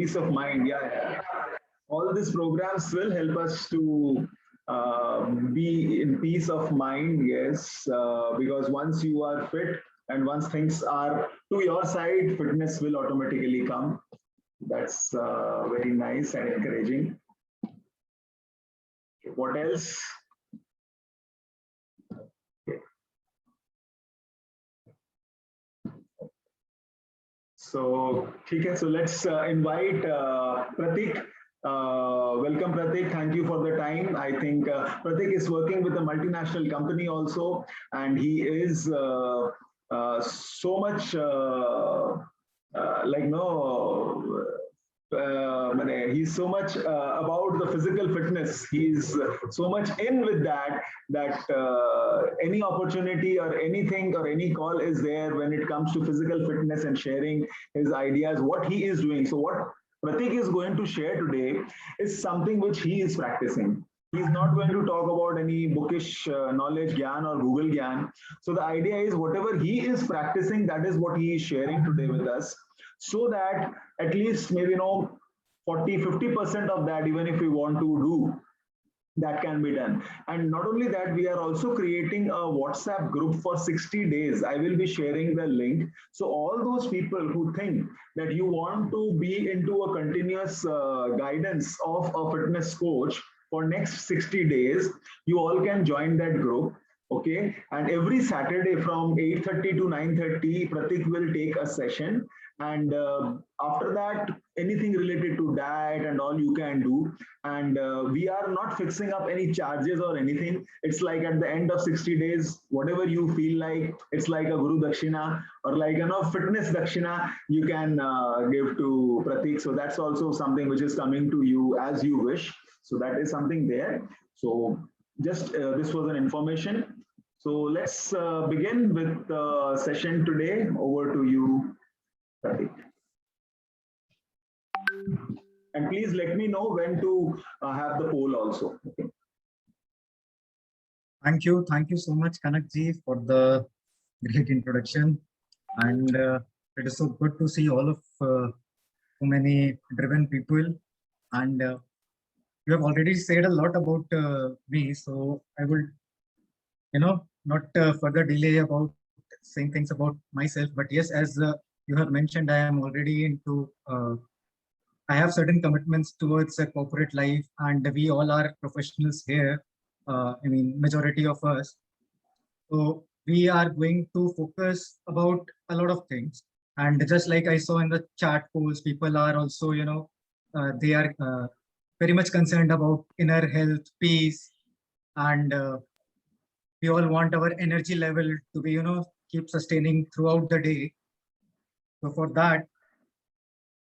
peace of mind. Yeah, yeah. All these programs will help us to be in peace of mind. Yes, because once you are fit and once things are to your side, fitness will automatically come. That's very nice and encouraging. What else? So, okay, so let's invite Pratik. Welcome, Pratik. Thank you for the time. I think Pratik is working with a multinational company also, and he is so much like no. He's so much about the physical fitness. He's so much in with that any opportunity or anything or any call is there when it comes to physical fitness and sharing his ideas, what he is doing. So what Pratik is going to share today is something which he is practicing. He's not going to talk about any bookish knowledge, Gyan or Google Gyan. So the idea is whatever he is practicing, that is what he is sharing today with us. So that at least maybe 40-50% of that, even if we want to do, that can be done. And not only that, we are also creating a WhatsApp group for 60 days. I will be sharing the link. So all those people who think that you want to be into a continuous guidance of a fitness coach for next 60 days, you all can join that group. Okay, and every Saturday from 8:30 to 9:30, Pratik will take a session, and after that, anything related to diet and all you can do. And we are not fixing up any charges or anything. It's like at the end of 60 days, whatever you feel like, it's like a Guru Dakshina or like fitness Dakshina you can give to Pratik. So that's also something which is coming to you as you wish. So that is something there. So just this was an information. So let's begin with the session today. Over to you, Pratik. And please let me know when to have the poll also. Okay. Thank you so much, Kanakji, for the great introduction. And it is so good to see all of so many driven people. And you have already said a lot about me, so I will, not further delay about saying things about myself. But yes, as you have mentioned, I am already into. I have certain commitments towards a corporate life, and we all are professionals here. I mean, majority of us. So we are going to focus about a lot of things. And just like I saw in the chat polls, people are also, they are very much concerned about inner health, peace, and we all want our energy level to be, keep sustaining throughout the day. So for that,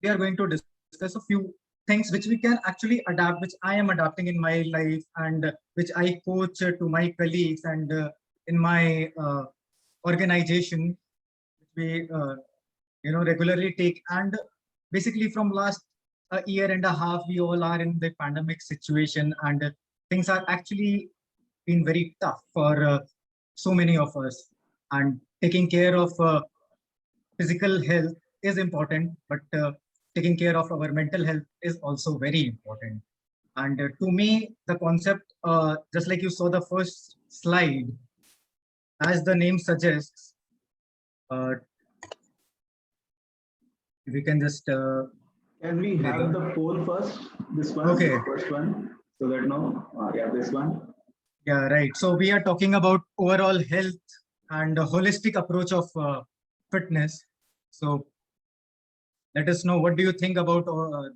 we are going to discuss a few things which we can actually adapt, which I am adapting in my life and which I coach to my colleagues and in my organization, which we regularly take. And basically from last a year and a half, we all are in the pandemic situation, and things are actually been very tough for so many of us. And taking care of physical health is important, but taking care of our mental health is also very important. And to me, the concept, just like you saw the first slide, as the name suggests, we can just. Can we have the poll first? This one, okay. The first one, so that yeah, this one. Yeah, right. So we are talking about overall health and a holistic approach of fitness. So let us know, what do you think about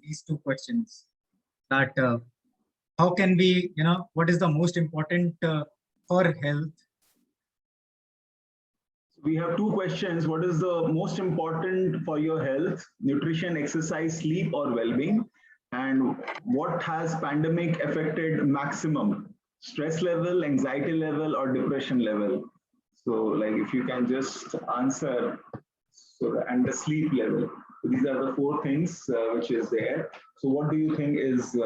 these two questions? That how can we, what is the most important for health? We have two questions. What is the most important for your health? Nutrition, exercise, sleep, or well-being? And what has pandemic affected maximum? Stress level, anxiety level, or depression level? So like if you can just answer, and the sleep level. So these are the four things which is there. So what do you think is,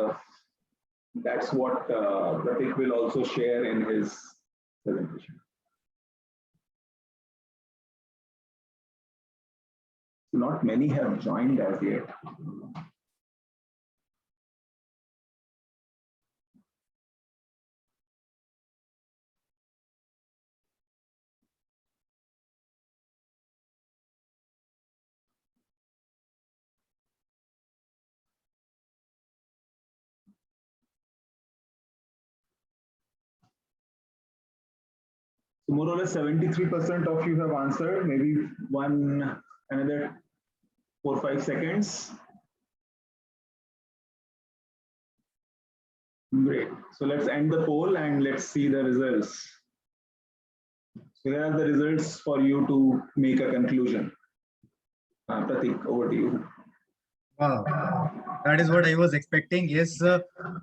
that's what Pratik will also share in his presentation. Not many have joined as yet. So more or less 73% of you have answered. Maybe another 4-5 seconds. Great. So let's end the poll and let's see the results. So here are the results for you to make a conclusion. Pratik, over to you. Wow, that is what I was expecting. Yes,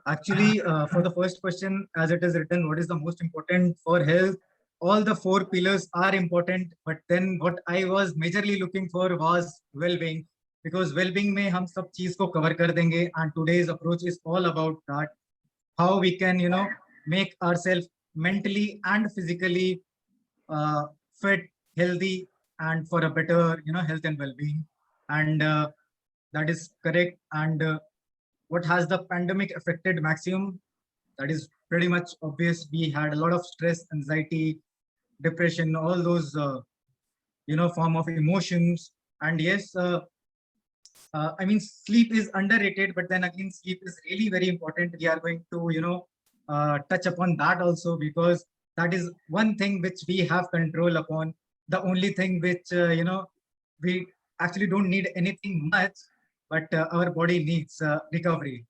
actually, for the first question, as it is written, what is the most important for health? All the 4 pillars are important, but then what I was majorly looking for was well-being, because well-being में हम सब चीज को cover कर देंगे, and today's approach is all about that, how we can, make ourselves mentally and physically fit, healthy, and for a better, health and well-being. And that is correct. And what has the pandemic affected maximum? That is pretty much obvious. We had a lot of stress, anxiety, depression, all those form of emotions. And yes, I mean, sleep is underrated, but then again, sleep is really very important. We are going to touch upon that also, because that is one thing which we have control upon. The only thing which we actually don't need anything much, but our body needs recovery.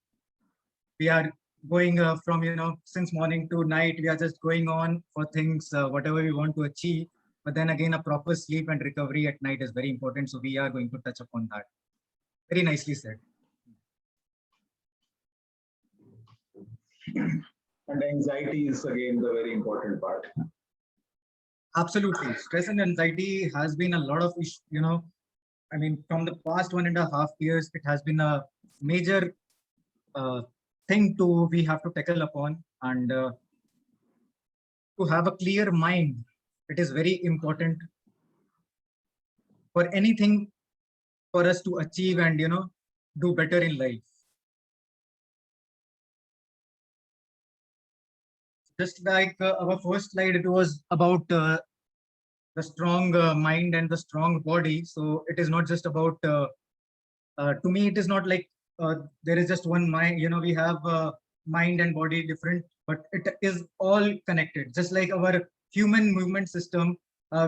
We are going from since morning to night, we are just going on for things whatever we want to achieve, but then again a proper sleep and recovery at night is very important, so we are going to touch upon that. Very nicely said. And anxiety is again the very important part. Absolutely. Stress and anxiety has been a lot of I mean, from the past 1.5 years, it has been a major thing we have to tackle upon. And to have a clear mind, it is very important for anything for us to achieve and do better in life. Just like our first slide, it was about the strong mind and the strong body. So it is not just about to me, it is not like there is just one mind. We have mind and body different, but it is all connected. Just like our human movement system,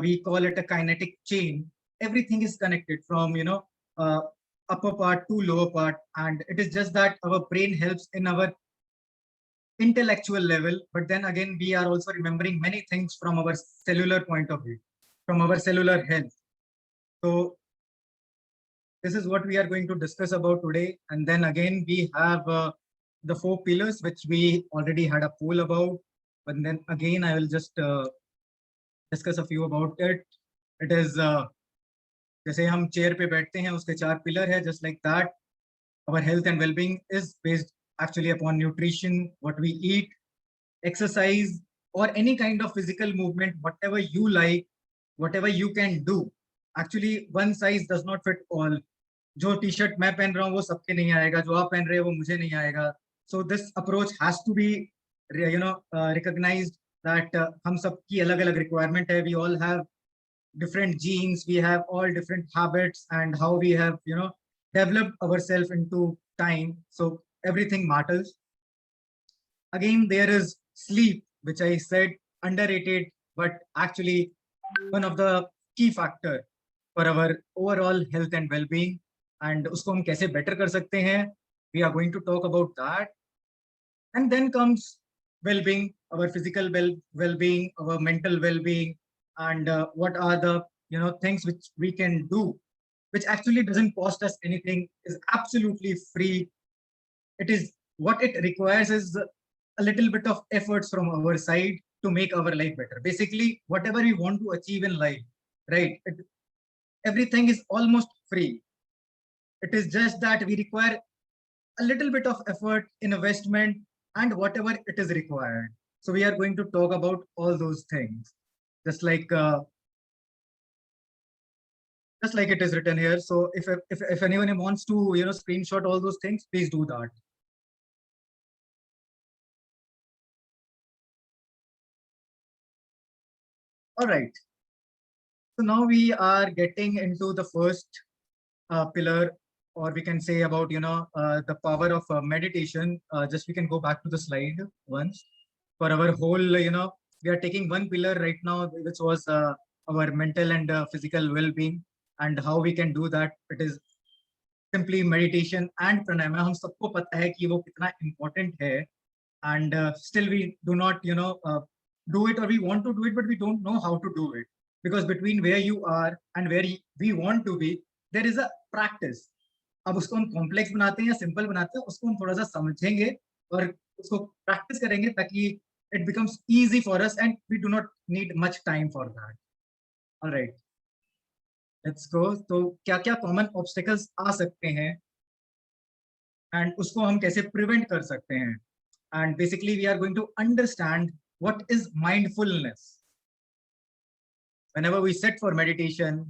we call it a kinetic chain. Everything is connected from upper part to lower part, and it is just that our brain helps in our intellectual level, but then again we are also remembering many things from our cellular point of view, from our cellular health. So this is what we are going to discuss about today. And then again we have the 4 pillars which we already had a poll about, but then again I will just discuss a few about it. It is जैसे हम chair पे बैठते हैं उसके 4 pillar है, just like that our health and well-being is based actually upon nutrition, what we eat, exercise, or any kind of physical movement, whatever you like, whatever you can do. Actually, one size does not fit all. जो T-shirt मैं पहन रहा हूँ वो सबके नहीं आएगा, जो आप पहन रहे हो वो मुझे नहीं आएगा. So this approach has to be recognized that हम सबकी अलग-अलग requirement है. We all have different genes, we have all different habits, and how we have developed ourselves into time. So everything matters. Again, there is sleep, which I said underrated, but actually one of the key factor for our overall health and well-being. And usko hum kaise better kar sakte hain, we are going to talk about that. And then comes well-being, our physical well-being, our mental well-being, and what are the things which we can do, which actually doesn't cost us anything, is absolutely free. It is what it requires is a little bit of efforts from our side to make our life better. Basically, whatever we want to achieve in life, right? Everything is almost free. It is just that we require a little bit of effort, investment, and whatever it is required. So we are going to talk about all those things, just like it is written here. So if anyone wants to screenshot all those things, please do that. All right. So now we are getting into the first pillar, or we can say about the power of meditation. Just we can go back to the slide once. For our whole we we are taking one pillar right now, which was our mental and physical well-being, and how we can do that. It is simply meditation and pranayama. हम सबको पता है कि वो कितना important है, and still we do not, do it, or we want to do it, but we don't know how to do it, because between where you are and where we want to be, there is a practice. अब उसको हम complex बनाते हैं या simple बनाते हैं, उसको हम थोड़ा सा समझेंगे और उसको प्रैक्टिस करेंगे ताकि it becomes easy for us and we do not need much time for that. All right, let's go. तो क्या क्या कॉमन ऑब्स्टेकल्स आ सकते हैं एंड उसको हम कैसे प्रिवेंट कर सकते हैं, and basically we are going to understand what is mindfulness. Whenever we sit for meditation,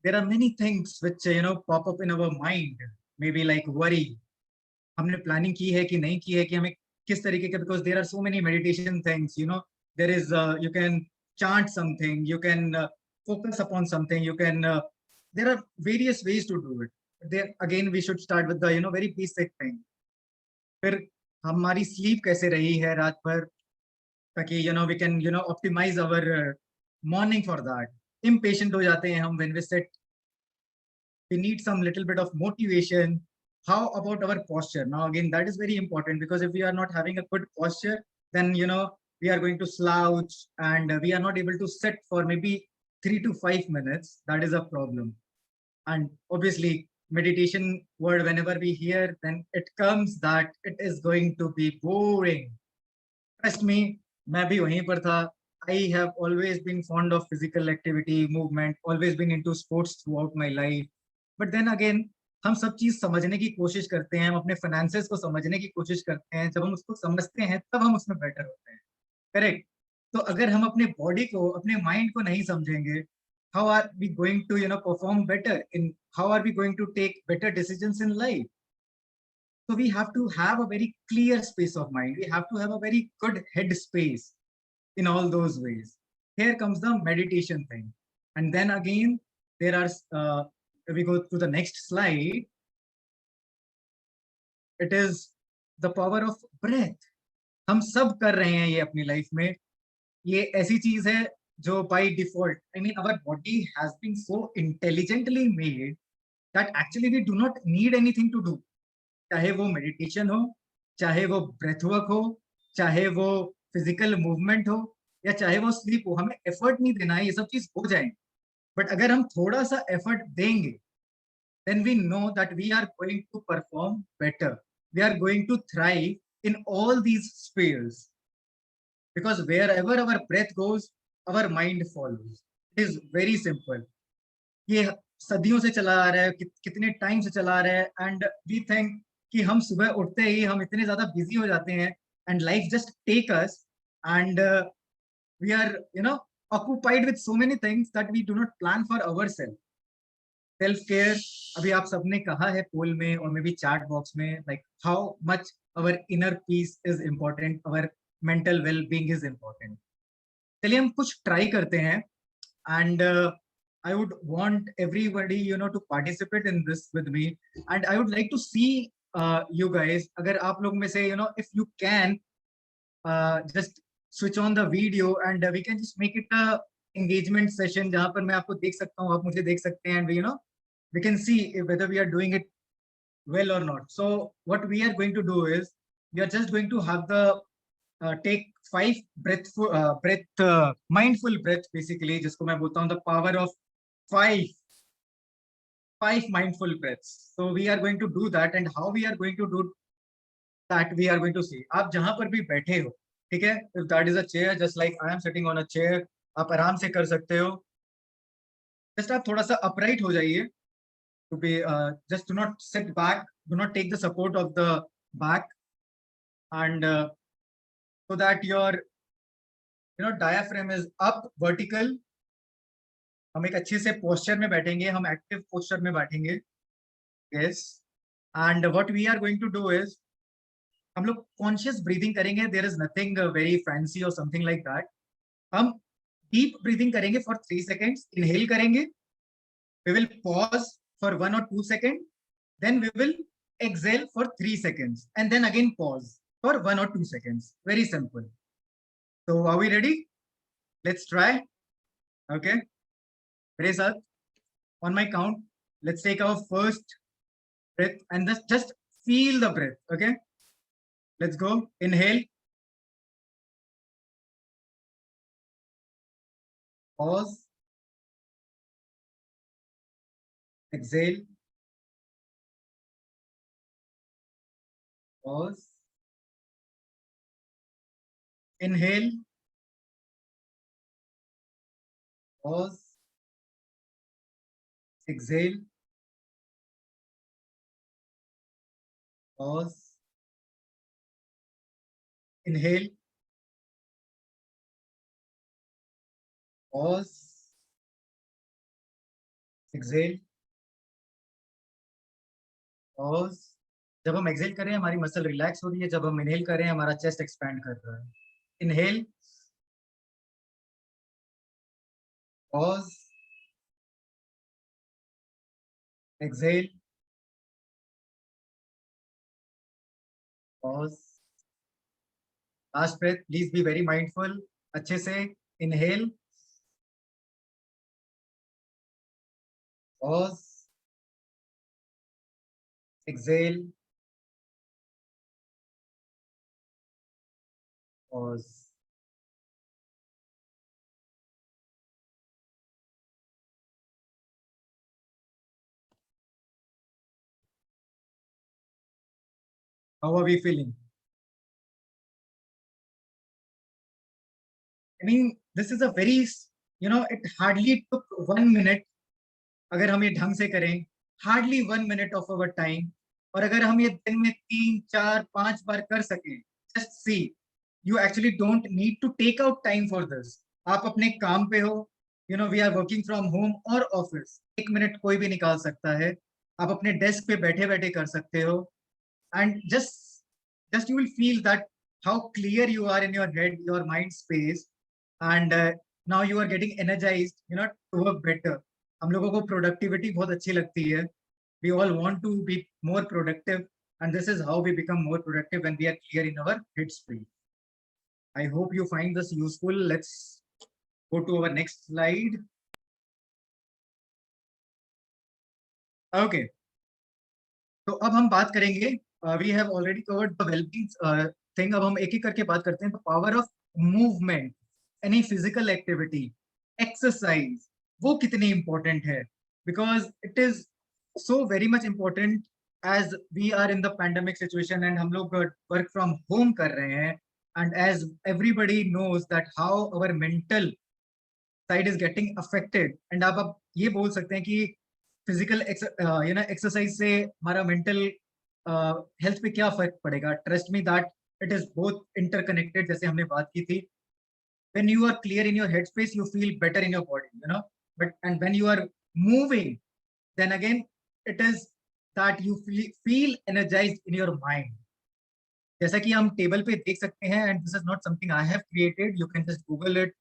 there are many things which pop up in our mind, maybe like worry. हमने planning की है कि नहीं की है कि हमें किस तरीके के, because there are so many meditation things, there is you can chant something, you can focus upon something, you can there are various ways to do it. There again we should start with the very basic thing. फिर हमारी sleep कैसे रही है रात भर, ताकि we can optimize our morning for that. Impatient हो जाते हैं हम when we sit. We need some little bit of motivation. How about our posture? Now again, that is very important, because if we are not having a good posture, then we are going to slouch and we are not able to sit for maybe 3 to 5 minutes. That is a problem. And obviously meditation word, whenever we hear, then it comes that it is going to be boring. Trust me, मैं भी वहीं पर था. I have always been fond of physical activity, movement, always been into sports throughout my life. But then again, हम सब चीज समझने की कोशिश करते हैं, हम अपने फाइनेंसेस को समझने की कोशिश करते हैं. जब हम उसको समझते हैं तब हम उसमें बेटर होते हैं. करेक्ट. तो अगर हम अपने बॉडी को, अपने माइंड को नहीं समझेंगे, how are we going to perform better in, how are we going to take better decisions in life? So we have to have a very clear space of mind. We have to have a very good head space in all those ways. Here comes the meditation thing. And then again, there are, if we go to the next slide, it is the power of breath. हम सब कर रहे हैं ये अपनी life में. ये ऐसी चीज है जो by default, I mean, our body has been so intelligently made that actually we do not need anything to do. चाहे वो मेडिटेशन हो, चाहे वो ब्रेथ वर्क हो, चाहे वो फिजिकल मूवमेंट हो, या चाहे वो स्लीप हो, हमें एफर्ट नहीं देना है, ये सब चीज हो जाएंगे. बट अगर हम थोड़ा सा एफर्ट देंगे, then we know that we are going to perform better. We are going to thrive in all these spheres, because wherever our breath goes, our mind follows. It is very simple. ये सदियों से चला आ रहा है, कितने time से चला आ रहा है, एंड वी थिंक कि हम सुबह उठते ही हम इतने ज्यादा बिजी हो जाते हैं, and life just take us, and we are occupied with so many things that we do not plan for ourselves. Self care, अभी आप सबने कहा है पोल में और मे बी चैट बॉक्स में, like how much our inner peace is important, our mental well-being is important. चलिए हम कुछ ट्राई करते हैं, and I would want everybody to participate in this with me, and I would like to see you guys, अगर आप लोग में से if you can just switch on the video, and we can just make it a engagement session जहाँ पर मैं आपको देख सकता हूँ, आप मुझे देख सकते हैं, and we can see whether we are doing it well or not. So what we are going to do is, we are just going to have the take 5 mindful breath, basically जिसको मैं बोलता हूँ the power of 5 mindful breaths. So we are going to do that, and how we are going to do that we are going to see. आप जहाँ पर भी बैठे हो, ठीक है, if that is a chair, just like I am sitting on a chair, आप आराम से कर सकते हो. Just आप थोड़ा सा upright हो जाइए, to be just do not sit back, do not take the support of the back, and so that your diaphragm is up, vertical. हम एक अच्छे से पोस्चर में बैठेंगे, हम एक्टिव पोस्चर में बैठेंगे. Yes, and what we are going to do is, हम लोग कॉन्शियस ब्रीदिंग करेंगे. There is nothing very fancy or something like that. हम डीप ब्रीदिंग करेंगे for 3 seconds. इनहेल करेंगे, we will pause for 1 or 2 seconds, then we will exhale for 3 seconds, and then again pause for 1 or 2 seconds. Very simple. So are we ready? Let's try. Okay. Ready, sir? On my count, let's take our first breath and just feel the breath. Okay. Let's go. Inhale. Pause. Exhale. Pause. Inhale. Pause. Exhale. Pause. Inhale. Pause. Exhale. Pause. जब हम Excel कर रहे हैं हमारी muscle relax हो रही है, जब हम इनहेल कर रहे हैं हमारा चेस्ट एक्सपैंड कर रहा है. Inhale. Pause. Exhale. Pause. Last breath. Please be very mindful. अच्छे से inhale. Pause. Exhale. Pause. How are we feeling? I mean, this is a very, it hardly took 1 minute. अगर हम ये ढंग से करें, hardly 1 minute of our time. और अगर हम ये दिन में 3, 4, 5 बार कर सकें, just see, you actually don't need to take out time for this. आप अपने काम पे हो, we are working from home or office. 1 minute कोई भी निकाल सकता है. आप अपने डेस्क पे बैठे-बैठे कर सकते हो. And just you will feel that how clear you are in your head, your mind space, and now you are getting energized, to work better. हम लोगों को productivity बहुत अच्छी लगती है. We all want to be more productive, and this is how we become more productive when we are clear in our head space. I hope you find this useful. Let's go to our next slide. Okay. तो अब हम बात करेंगे. We have already covered the well-being thing. अब हम एक एक करके बात करते हैं. The power of movement, any physical activity, exercise, वो कितनी important है? Because it is so very much important as we are in the pandemic situation and हम लोग work from home कर रहे हैं, and as everybody knows that how our mental side is getting affected. And आप ये बोल सकते हैं कि फिजिकल एक्सरसाइज से हमारा मेंटल हेल्थ पे क्या फर्क पड़ेगा. Trust me that it is both interconnected. जैसे हमने बात की थी, when you are clear in your headspace you feel better in your body, but and when you are moving, then again it is that you feel energized in your mind. जैसा कि हम table पे देख सकते हैं, and this is not something I have created, you can just google it,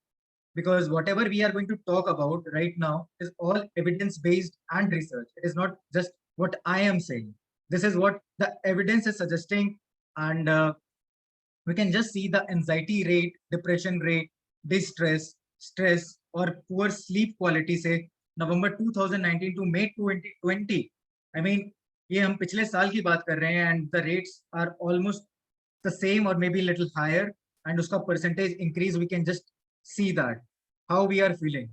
because whatever we are going to talk about right now is all evidence based and research. It is not just what I am saying. This is what the evidence is suggesting, and we can just see the anxiety rate, depression rate, distress, stress, or poor sleep quality से November 2019 to May 2020. I mean, ये हम पिछले साल की बात कर रहे हैं, and the rates are almost the same or maybe a little higher, and उसका percentage increase we can just see that how we are feeling.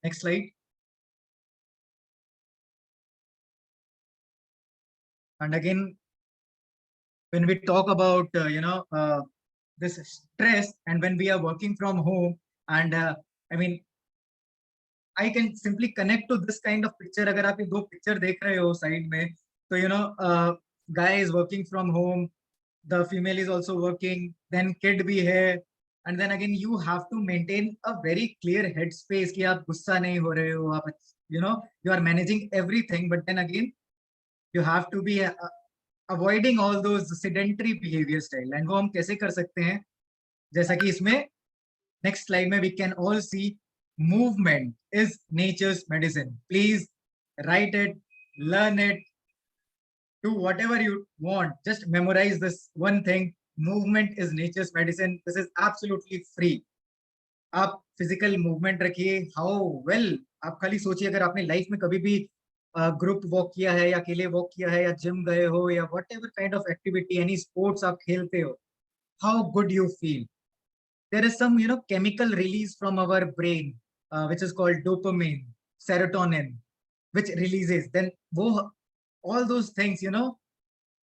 Next slide. And again, when we talk about this stress, and when we are working from home, and I mean, I can simply connect to this kind of picture. अगर आप ये दो picture देख रहे हो side में, तो guy is working from home, the female is also working, then kid भी है, and then again you have to maintain a very clear headspace कि आप गुस्सा नहीं हो रहे हो, आप you are managing everything, but then again you have to be avoiding all those sedentary behavior style. And वो हम कैसे कर सकते हैं? जैसा कि इसमें next slide में we can all see movement is nature's medicine. Please write it, learn it, do whatever you want. Just memorize this one thing. movement is nature's medicine. This is absolutely free. आप physical movement रखिए. How well, आप खाली सोचिए अगर आपने life में कभी भी ग्रुप वॉक किया है या अकेले वॉक किया है या जिम गए हो या what ever kind of activity, any sports आप खेलते हो, how good you feel. There is some chemical release from our brain, which is called dopamine, serotonin, which releases. Then all those things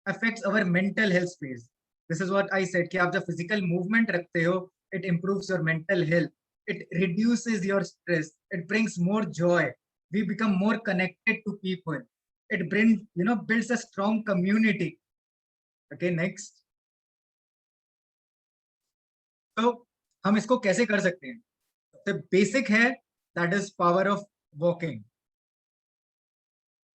affects our mental health space. This is what I said कि आप जब physical movement रखते हो, it improves your mental health, it reduces your stress, it brings more joy, we become more connected to people, it brings builds a strong community. Okay, next. तो हम इसको कैसे कर सकते हैं? सबसे बेसिक है, that is power of walking.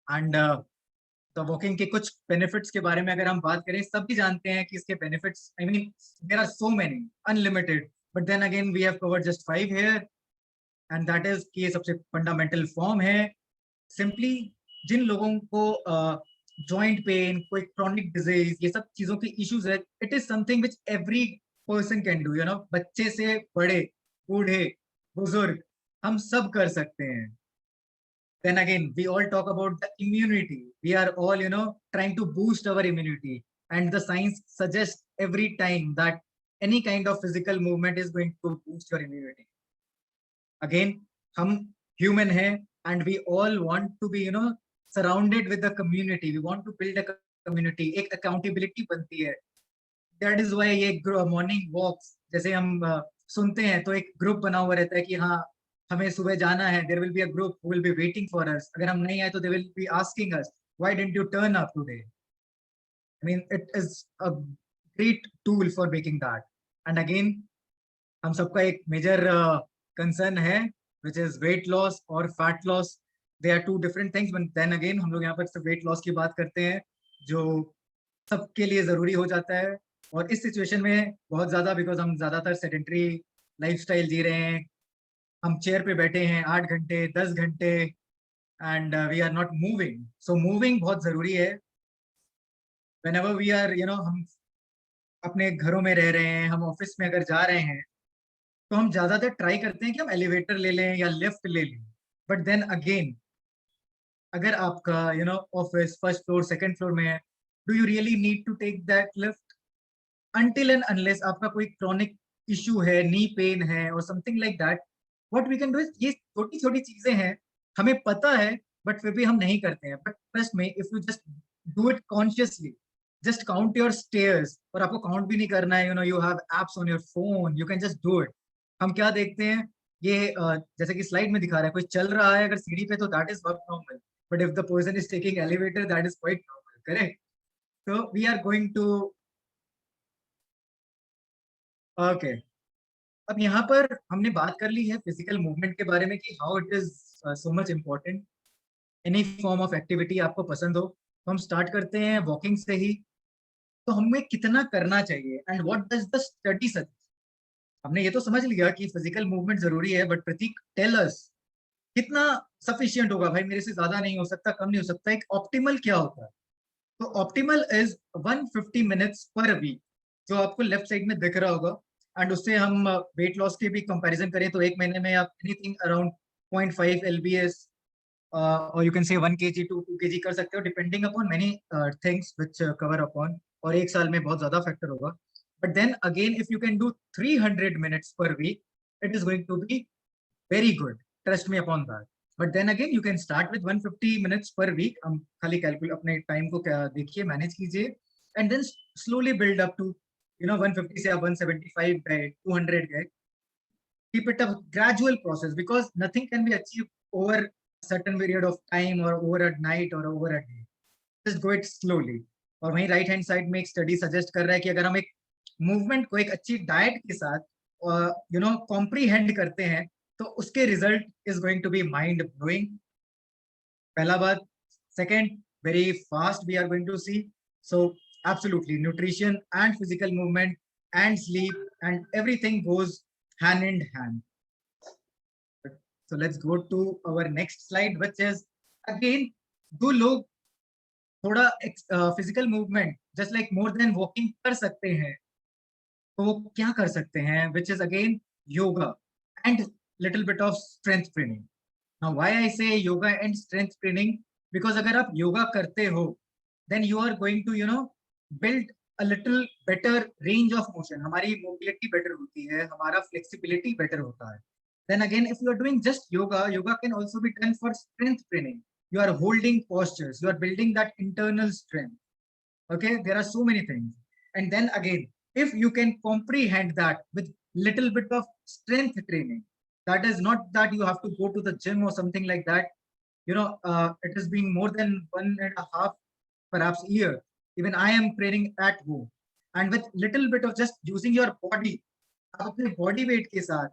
And the walking के कुछ बेनिफिट्स के बारे में अगर हम बात करें, सभी जानते हैं कि इसके benefits, I mean there are so many, unlimited, but then again we have covered just 5 here. And that is कि ये सबसे फंडामेंटल फॉर्म है. सिंपली जिन लोगों को जॉइंट पेन, कोई क्रॉनिक डिजीज, ये सब चीजों की इश्यूज है, it is something which every person can do. बच्चे से बड़े, बूढ़े, बुजुर्ग, हम सब कर सकते हैं. Then again, we all talk about the immunity. We are all trying to boost our immunity, and the science suggests every time that any kind of physical movement is going to boost your immunity. Again, हम human हैं, and we all want to be surrounded with the community. We want to build a community. एक accountability बनती है. That is why ये morning walks जैसे हम सुनते हैं, तो एक ग्रुप बना हुआ रहता है कि हाँ हमें सुबह जाना है. there will be a group who will be waiting for us. अगर हम नहीं आए तो they will be asking us, why didn't you turn up today? I mean, it is a great tool for making that. And again, हम सबका एक major concern है, which is weight loss or fat loss. They are two different things, but then again हम लोग यहाँ पर सिर्फ weight loss की बात करते हैं, जो सबके लिए जरूरी हो जाता है. और इस सिचुएशन में बहुत ज्यादा, बिकॉज हम ज्यादातर सेडेंटरी लाइफस्टाइल जी रहे हैं, हम चेयर पे बैठे हैं 8 घंटे 10 घंटे, and we are not moving. So moving बहुत जरूरी है. व्हेनेवर वी आर हम अपने घरों में रह रहे हैं, हम ऑफिस में अगर जा रहे हैं, तो हम ज्यादातर ट्राई करते हैं कि हम एलिवेटर ले लें या लिफ्ट ले लें. बट देन अगेन, अगर आपका office first floor second floor में है, do you really need to take that lift? until and unless आपका कोई chronic issue है, knee pain है or something like that, what we can do is, ये छोटी छोटी चीजें हैं, हमें पता है बट फिर भी हम नहीं करते हैं. बट ट्रस्ट में, if you just do it consciously, just count your stairs, और आपको काउंट भी नहीं करना है, you have apps on your phone, you can just do it. हम क्या देखते हैं, ये जैसे कि स्लाइड में दिखा रहा है, कोई चल रहा है अगर सीढ़ी पे, तो that is not normal, but if the person is taking elevator, that is quite normal, correct? So we are going to okay. अब यहाँ पर हमने बात कर ली है फिजिकल मूवमेंट के बारे में कि how it is so much important. Any form of activity आपको पसंद हो, तो हम स्टार्ट करते हैं वॉकिंग से ही. तो हमें कितना करना चाहिए, and what does the study suggest? हमने ये तो समझ लिया कि फिजिकल मूवमेंट जरूरी है, बट प्रतीक, टेल अस कितना सफिशिएंट होगा? भाई मेरे से ज्यादा नहीं हो सकता, कम नहीं हो सकता, एक ऑप्टिमल क्या होता है? तो optimal is 150 minutes per week, जो आपको लेफ्ट साइड में दिख रहा होगा. एंड उससे हम वेट लॉस के भी कंपैरिजन करें तो एक महीने में आप एनीथिंग अराउंड 0.5 LBS और you can say 1 kg to 2 kg कर सकते हो, depending upon many things which cover upon, और एक साल में बहुत ज्यादा फैक्टर होगा. But then again, if you can do 300 minutes per week, it is going to be very good, trust me upon that. But then again, you can start with 150 minutes per week. हम खाली calculate, अपने time को देखिए, manage कीजिए, and then slowly build up to 150 से आप 175 गए, 200 गए. Keep it a gradual process, because nothing can be achieved over a certain period of time or over a night or over a day. Just go it slowly. और वहीं right hand side में एक study suggest कर रहा है कि अगर हम एक मूवमेंट को एक अच्छी डाइट के साथ कॉम्प्रीहेंड करते हैं, तो उसके result is going to be mind blowing. पहला बात. Second, very fast we are going to see. So absolutely, nutrition and physical movement and sleep and everything goes hand in hand. So let's go to our next slide, which is again, do log thoda physical movement just like more than walking कर सकते हैं, तो वो क्या कर सकते हैं, which is again yoga and little bit of strength training. Now why I say yoga and strength training, because अगर आप योगा करते हो then you are going to build a little better range of motion. हमारी mobility better होती है, हमारा flexibility better होता है. Then again, if you are doing just yoga, yoga can also be done for strength training. You are holding postures, you are building that internal strength. Okay, there are so many things. And then again, if you can comprehend that with little bit of strength training, that is not that you have to go to the gym or something like that. It is being more than 1.5 perhaps year. Even I am training at home, and with little bit of just using your body, आप अपने body weight के साथ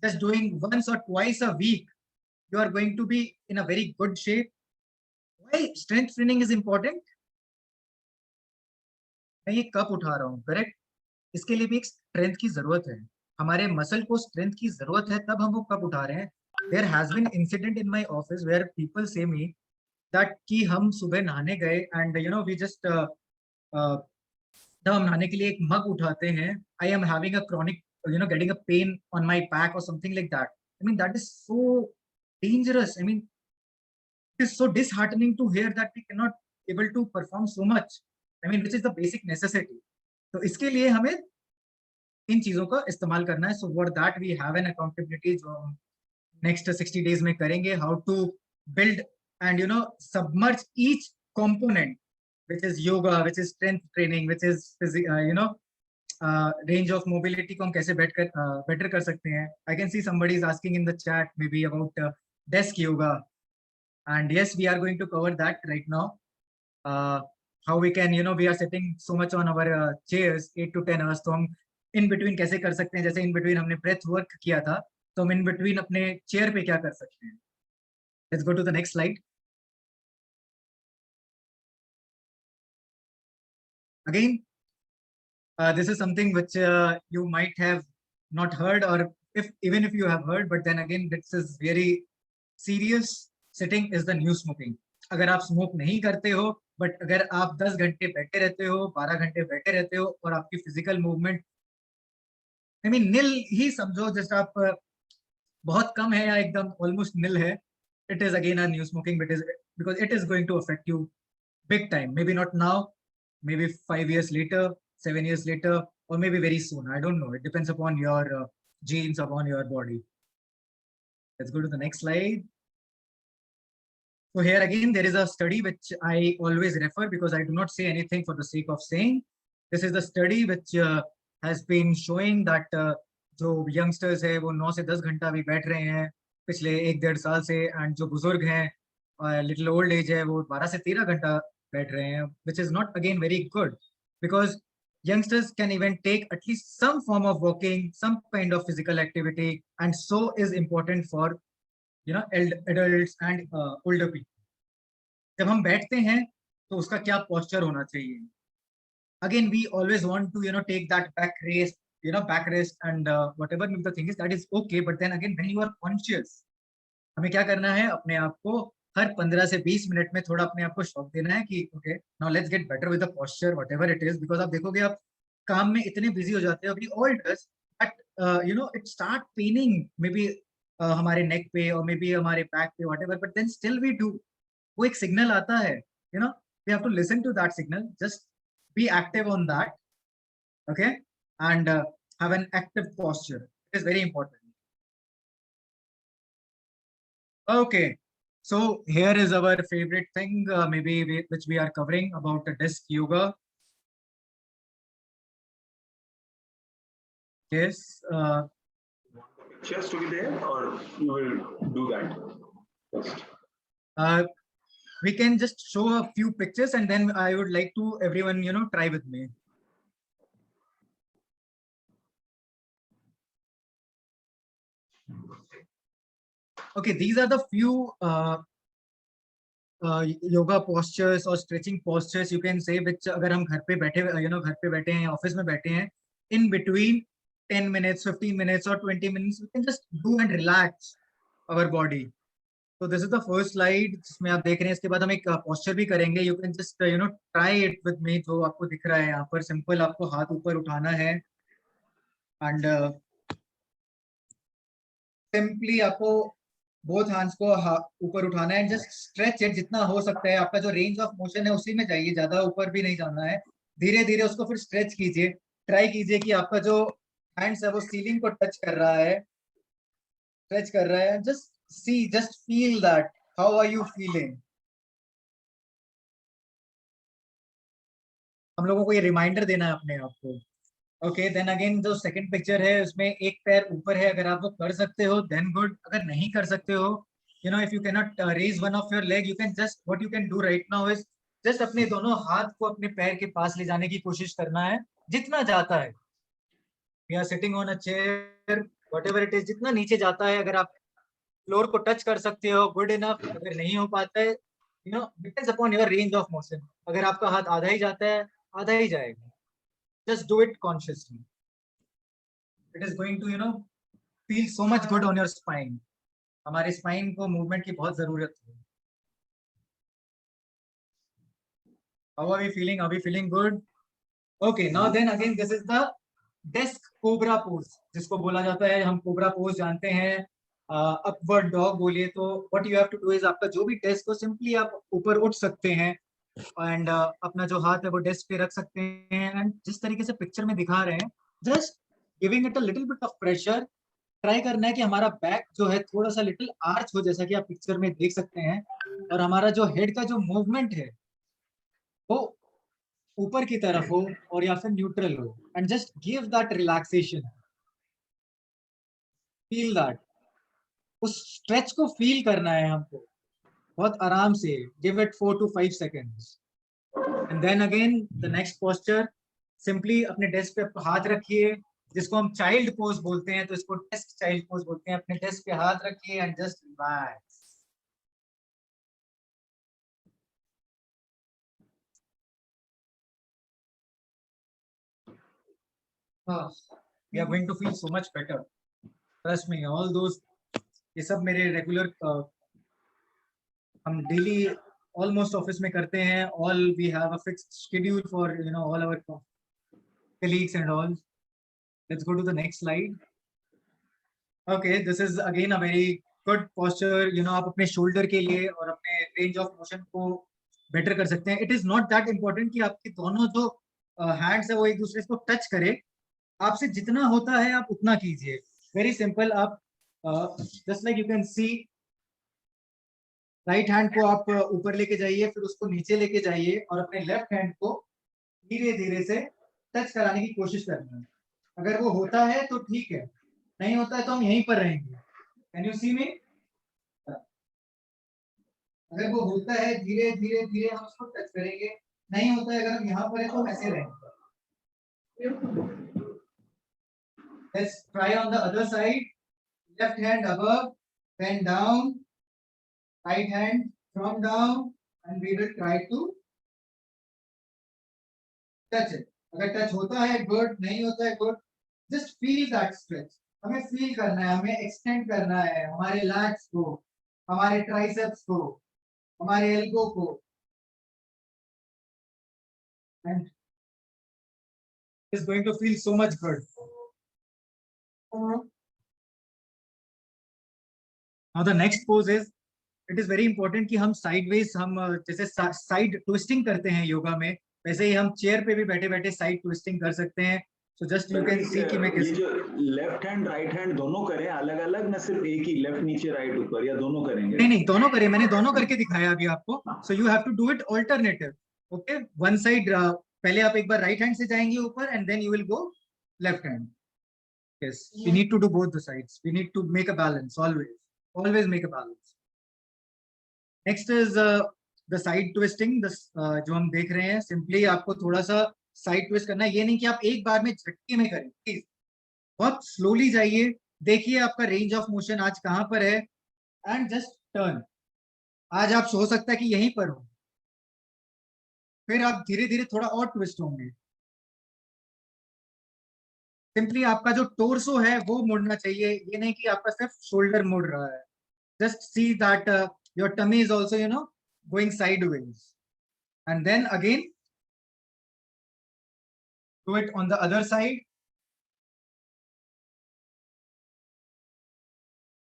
just doing once or twice a week, you are going to be in a very good shape. Why strength training is important? मैं ये cup उठा रहा हूँ, correct? इसके लिए भी एक स्ट्रेंथ की जरूरत है, हमारे मसल को स्ट्रेंथ की जरूरत है, तब हम वो कप उठा रहे हैं. There has been incident in my office where people say me that कि हम सुबह नहाने गए एंड वी जस्ट जब हम नहाने के लिए एक मग उठाते हैं, I am having a chronic getting a pain on my back or something like that. I mean, that is so dangerous. I mean, it is so disheartening to hear that we cannot able to perform so much. I mean, which is the basic necessity. तो इसके लिए हमें इन चीजों का इस्तेमाल करना है. So for that we have an accountability जो हम नेक्स्ट 60 डेज में करेंगे, how to build and submerge each component which is yoga, which is strength training, which is range of mobility को हम कैसे better कर सकते हैं. I can see somebody is asking in the chat maybe about desk yoga, and yes, we are going to cover that right now. How we can we are sitting so much on our chairs 8 to 10 hours, तो हम in between कैसे कर सकते हैं. जैसे in between हमने breath work किया था, तो हम in between अपने chair पे क्या कर सकते हैं. Let's go to the next slide. Again, this is something which you might have not heard, or even if you have heard, but then again, this is very serious. Sitting is the new smoking. अगर आप smoke नहीं करते हो, but अगर आप 10 घंटे बैठे रहते हो, 12 घंटे बैठे रहते हो, और आपकी फिजिकल मूवमेंट आई मीन नील ही समझो, जस्ट आप बहुत कम है या एकदम ऑलमोस्ट नील है, it is again a new smoking, because it is going to affect you big time. Maybe not now, maybe 5 years later, 7 years later, or maybe very soon. I don't know. It depends upon your genes, upon your body. Let's go to the next slide. So here again, there is a study which I always refer because I do not say anything for the sake of saying. This is the study which has been showing that जो youngsters है वो 9 से 10 घंटा भी बैठ रहे हैं पिछले 1-1.5 साल से, and जो बुजुर्ग हैं little old age है वो 12 से 13 घंटा बैठ रहे हैं, which is not again very good, because youngsters can even take at least some form of walking, some kind of physical activity, and so is important for adults and older people. जब हम बैठते हैं तो उसका क्या posture होना चाहिए. Again, we always want to take that back rest and whatever the thing is, that is okay, but then again, when you are conscious, हमें क्या करना है, अपने आप को हर 15 से 20 मिनट में थोड़ा अपने आप को शॉक देना है कि okay, now let's get better with the posture, whatever it is, because आप देखोगे आप काम में इतने बिजी हो जाते हो, we all does that, it start paining maybe हमारे नेक पे और maybe हमारे बैक पे, whatever, but then still we do. वो एक सिग्नल आता है, we have to listen to that signal, just be active on that, okay, and have an active posture. It is very important. Okay, so here is our favorite thing, which we are covering about the desk yoga. Yes. Just to be there, or you will do that first? We can just show a few pictures, and then I would like to everyone try with me. Okay, these are the few yoga postures or stretching postures you can say, which अगर हम घर पे बैठे घर पे बैठे हैं, office में बैठे हैं, in between 10 minutes, 15 minutes or 20 minutes, we can just do and relax our body. So this is the first slide जिसमें आप देख रहे हैं. इसके बाद हम एक posture भी करेंगे. You can just try it with me. जो आपको दिख रहा है यहाँ पर, simple आपको हाथ ऊपर उठाना है एंड सिंपली आपको बोथ हैंड्स को ऊपर उठाना है, जस्ट स्ट्रेच इट जितना हो सकता है। आपका जो रेंज ऑफ मोशन है उसी में जाइए, ज्यादा ऊपर भी नहीं जाना है। धीरे धीरे उसको फिर स्ट्रेच कीजिए, ट्राई कीजिए कि आपका जो हैंड्स है वो सीलिंग को टच कर रहा है, स्ट्रेच कर रहा है। Just see, just feel that, how are you feeling. हम लोगों को ये रिमाइंडर देना है अपने आप को। ओके, देन अगेन जो सेकंड पिक्चर है उसमें एक पैर ऊपर है, अगर आप वो कर सकते हो देन गुड, अगर नहीं कर सकते हो, you know, if you can not raise one of your leg, you can just, what you can do right now is just अपने दोनों हाथ को अपने पैर के पास ले जाने की कोशिश करना है, जितना जाता है। We are sitting on a chair, whatever it is, जितना नीचे जाता है, अगर आप फ्लोर को टच कर सकते हो गुड इनफ, अगर नहीं हो पाता है, you no, depends upon your range of motion. अगर आपका हाथ आधा ही जाता है, आधा ही जाएगा। just do it consciously. It is going to, you know, feel so much good on your spine. हमारे स्पाइन को मूवमेंट की बहुत जरूरत है। How are we feeling? Are we feeling good? Okay, now then again this is the desk cobra pose, जिसको बोला जाता है, हम कोबरा पोज जानते हैं, अपवर्ड डॉग बोलिए तो। what you have to do is आपका जो भी डेस्क हो, सिंपली आप ऊपर उठ सकते हैं एंड अपना जो हाथ है वो डेस्क पे रख सकते हैं, एंड जिस तरीके से पिक्चर में दिखा रहे हैं, just giving it a little bit of pressure. Try करना है कि हमारा बैक जो है थोड़ा सा लिटिल आर्च हो, जैसा कि आप पिक्चर में देख सकते हैं, और हमारा जो हेड का जो मूवमेंट है वो ऊपर की तरफ हो और या फिर न्यूट्रल हो, and just give that relaxation, feel that, उस स्ट्रेच को फील करना है हमको बहुत आराम से। Give it 4 to 5 seconds, and then again the next posture, simply अपने डेस्क पे हाथ रखिए, जिसको हम चाइल्ड पोज बोलते हैं, तो इसको डेस्क चाइल्ड पोज बोलते हैं। अपने डेस्क पे हाथ रखिए and just relax. We are going to feel so much better. Trust me, all those, ये सब मेरे रेगुलर, हम डेली ऑलमोस्ट ऑफिस में करते हैं। All we have a fixed schedule for, you know, all our colleagues and all. Let's go to the next slide. Okay, this is again a very good posture. You know, आप अपने shoulder के लिए और अपने range of motion को better कर सकते हैं। It is not that important कि आपके दोनों जो हैंड्स है वो एक दूसरे को टच करे, आपसे जितना होता है आप उतना कीजिए। वेरी सिंपल, आप just like you can see, right hand को आप ऊपर लेके जाइए, फिर उसको नीचे लेके जाइए और अपने लेफ्ट हैंड को धीरे धीरे से टच कराने की कोशिश करना है। अगर वो होता है तो ठीक है, नहीं होता है तो हम यहीं पर रहेंगे। कैन यू सी मी? अगर वो होता है धीरे धीरे धीरे हम उसको टच करेंगे, नहीं होता है अगर हम यहाँ पर है तो ऐसे रहेंगे। Let's try on the other side. Left hand above, then down. Right hand from down, and we will try to touch it. अगर टच होता है गुड, नहीं होता है good, just feel that stretch. हमें फील करना है, हमें एक्सटेंड करना है हमारे लैट्स को, हमारे ट्राइसेप्स को, हमारे एल्बो को, and it's going to feel so much good. Now the next pose is, it is very important कि हम sideways, हम जैसे साइड ट्विस्टिंग करते हैं योगा में, वैसे ही हम चेयर पे भी बैठे बैठे साइड ट्विस्टिंग कर सकते हैं। So just you can see कि मैं ये जो लेफ्ट हैंड राइट हैंड दोनों करें अलग अलग, ना सिर्फ एक ही, लेफ्ट नीचे राइट ऊपर, या दोनों करेंगे? नहीं नहीं, दोनों करें, मैंने दोनों करके दिखाया अभी आपको। So you have to do it alternative. Okay, one side, पहले आप एक बार राइट हैंड से जाएंगे ऊपर and then you will go left hand. Yes, we need to do both the sides, we need to make a balance, always make a balance. Next is the side twisting, जो हम देख रहे हैं, simply आपको थोड़ा सा side twist करना है। ये नहीं कि आप एक बार में झटके में करें, प्लीज बहुत स्लोली जाइए, देखिए आपका रेंज ऑफ मोशन आज कहां पर है, एंड जस्ट टर्न। आज आप हो सकता है कि यहीं पर हो, फिर आप धीरे धीरे थोड़ा और ट्विस्ट होंगे। सिंपली आपका जो टोर्सो है वो मुड़ना चाहिए, ये नहीं कि आपका सिर्फ शोल्डर मुड़ रहा है। Just see that your tummy is also, you know, going sideways, and then again do it on the other side.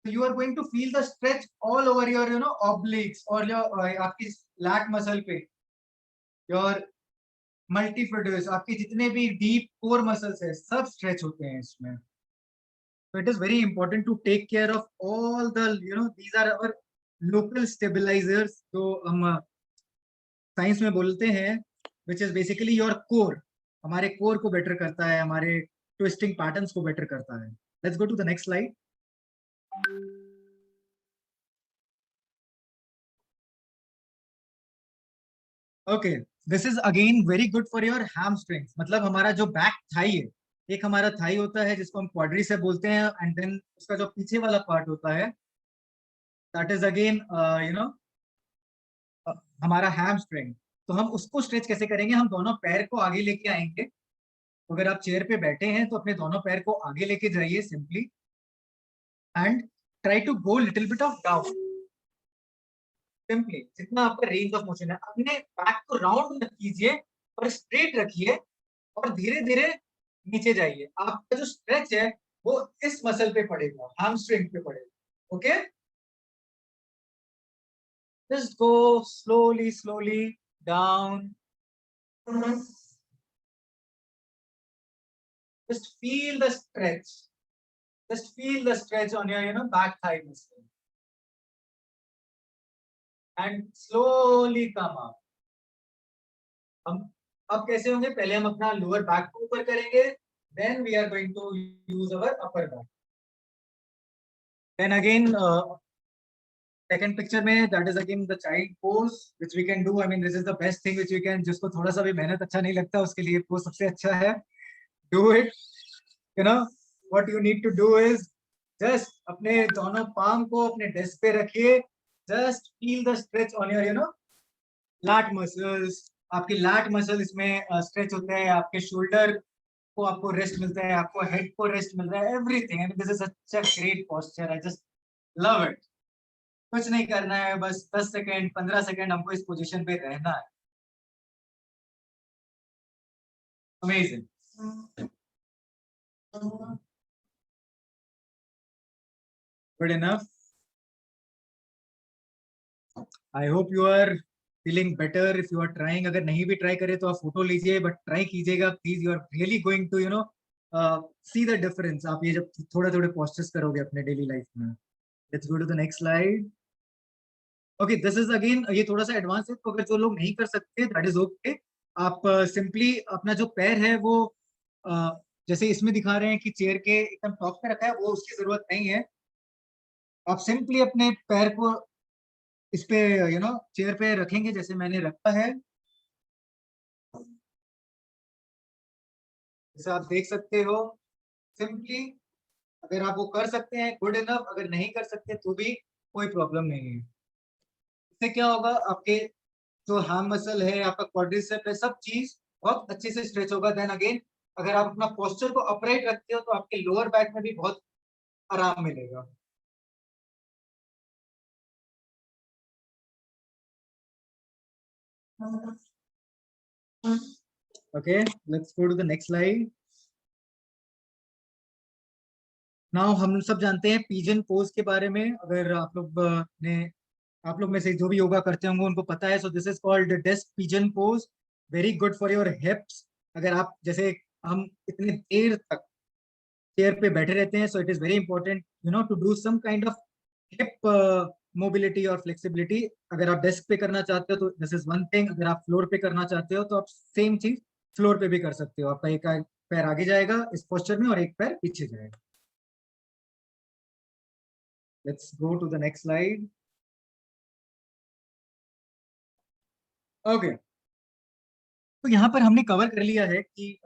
So you are going to feel the stretch all over your, obliques or your आपकी lat muscle पे, your multifidus, आपके जितने भी deep core muscles है, सब stretch होते हैं इसमें. So it is very important to take care of all the, these are our local stabilizers. जो हम साइंस में बोलते हैं, which is basically your core. हमारे core को better करता है, हमारे twisting patterns को better करता है. Let's go to the next slide. Okay, this is again very good for your hamstrings. मतलब हमारा जो back thigh है, एक हमारा thigh होता है जिसको हम quadriceps बोलते हैं, and then उसका जो पीछे वाला part होता है, that is again हमारा hamstring. तो हम उसको स्ट्रेच कैसे करेंगे? हम दोनों पैर को आगे लेके आएंगे. तो अगर आप चेयर पे बैठे हैं तो अपने दोनों पैर को आगे लेके जाइए simply, and try to go little bit of down. Simply जितना आपका रेंज ऑफ मोशन है, अपने बैक को राउंड मत कीजिए और स्ट्रेट रखिए और धीरे धीरे नीचे जाइए. आपका जो स्ट्रेच है वो इस मसल पे पड़ेगा, हैमस्ट्रिंग पे पड़ेगा. Okay, just go slowly slowly down. Just feel the stretch. Just feel the stretch on your, back thigh muscle. And slowly come up. हम अब कैसे होंगे? पहले हम अपना लोअर बैक को ऊपर करेंगे, then we are going to use our upper back. Then again, second picture में, that is again the child pose which we can do. I mean, this is the best thing which we can. जिसको थोड़ा सा भी मेहनत अच्छा नहीं लगता उसके लिए वो सबसे अच्छा है. Do it. What you need to do is just अपने दोनों palm को अपने desk पे रखिए. Just feel the stretch on your, lat muscles. आपके lat muscle इसमें stretch होते हैं. आपके shoulder को आपको rest मिलता है, आपको head को rest मिल रहा है. Everything. I mean, this is such a great posture. I just love it. कुछ नहीं करना है, बस 10 सेकेंड 15 सेकेंड हमको इस पोजीशन पे रहना है. Amazing. Good enough. I hope you are feeling better. If you are trying, अगर नहीं भी try करे तो आप फोटो लीजिए, but try कीजिएगा please. You are really going to see the difference. आप ये जब थोड़े postures करोगे अपने daily life में. Let's go to the next slide. Okay, this is again ये थोड़ा सा एडवांस है, तो अगर जो लोग नहीं कर सकते that is okay. आप simply अपना जो पैर है वो जैसे इसमें दिखा रहे हैं कि चेयर के एकदम टॉप पे रखा है, वो उसकी जरूरत नहीं है. आप सिंपली अपने पैर को इस पे चेयर पे रखेंगे जैसे मैंने रखा है. जैसे आप देख सकते हो सिंपली. अगर आप वो कर सकते हैं गुड इनफ, अगर नहीं कर सकते तो भी कोई प्रॉब्लम नहीं है. इससे क्या होगा? आपके जो हैम मसल है, आपका क्वाड्रिसेप है, सब चीज बहुत अच्छे से स्ट्रेच होगा. देन अगेन अगर आप अपना पोस्चर को अपराइट रखते हो तो आपके लोअर बैक में भी बहुत आराम मिलेगा. Okay, let's go to the next slide. Now हम सब जानते हैं पिजन पोज के बारे में. अगर आप लोग में से जो भी योगा करते होंगे उनको पता है. So this is called desk pigeon pose. Very good for your hips. अगर आप जैसे हम इतने देर तक चेयर पे बैठे रहते हैं, so it is very important to do some kind of hip mobility और flexibility. अगर आप डेस्क पे करना चाहते हो तो this is one thing. अगर आप फ्लोर पे करना चाहते हो तो आप सेम चीज फ्लोर पे भी कर सकते हो. आपका एक पैर आगे जाएगा इस पोस्चर में और एक पैर पीछे जाएगा. Let's go to the next slide. Okay. तो यहाँ पर हमने कवर कर लिया है कि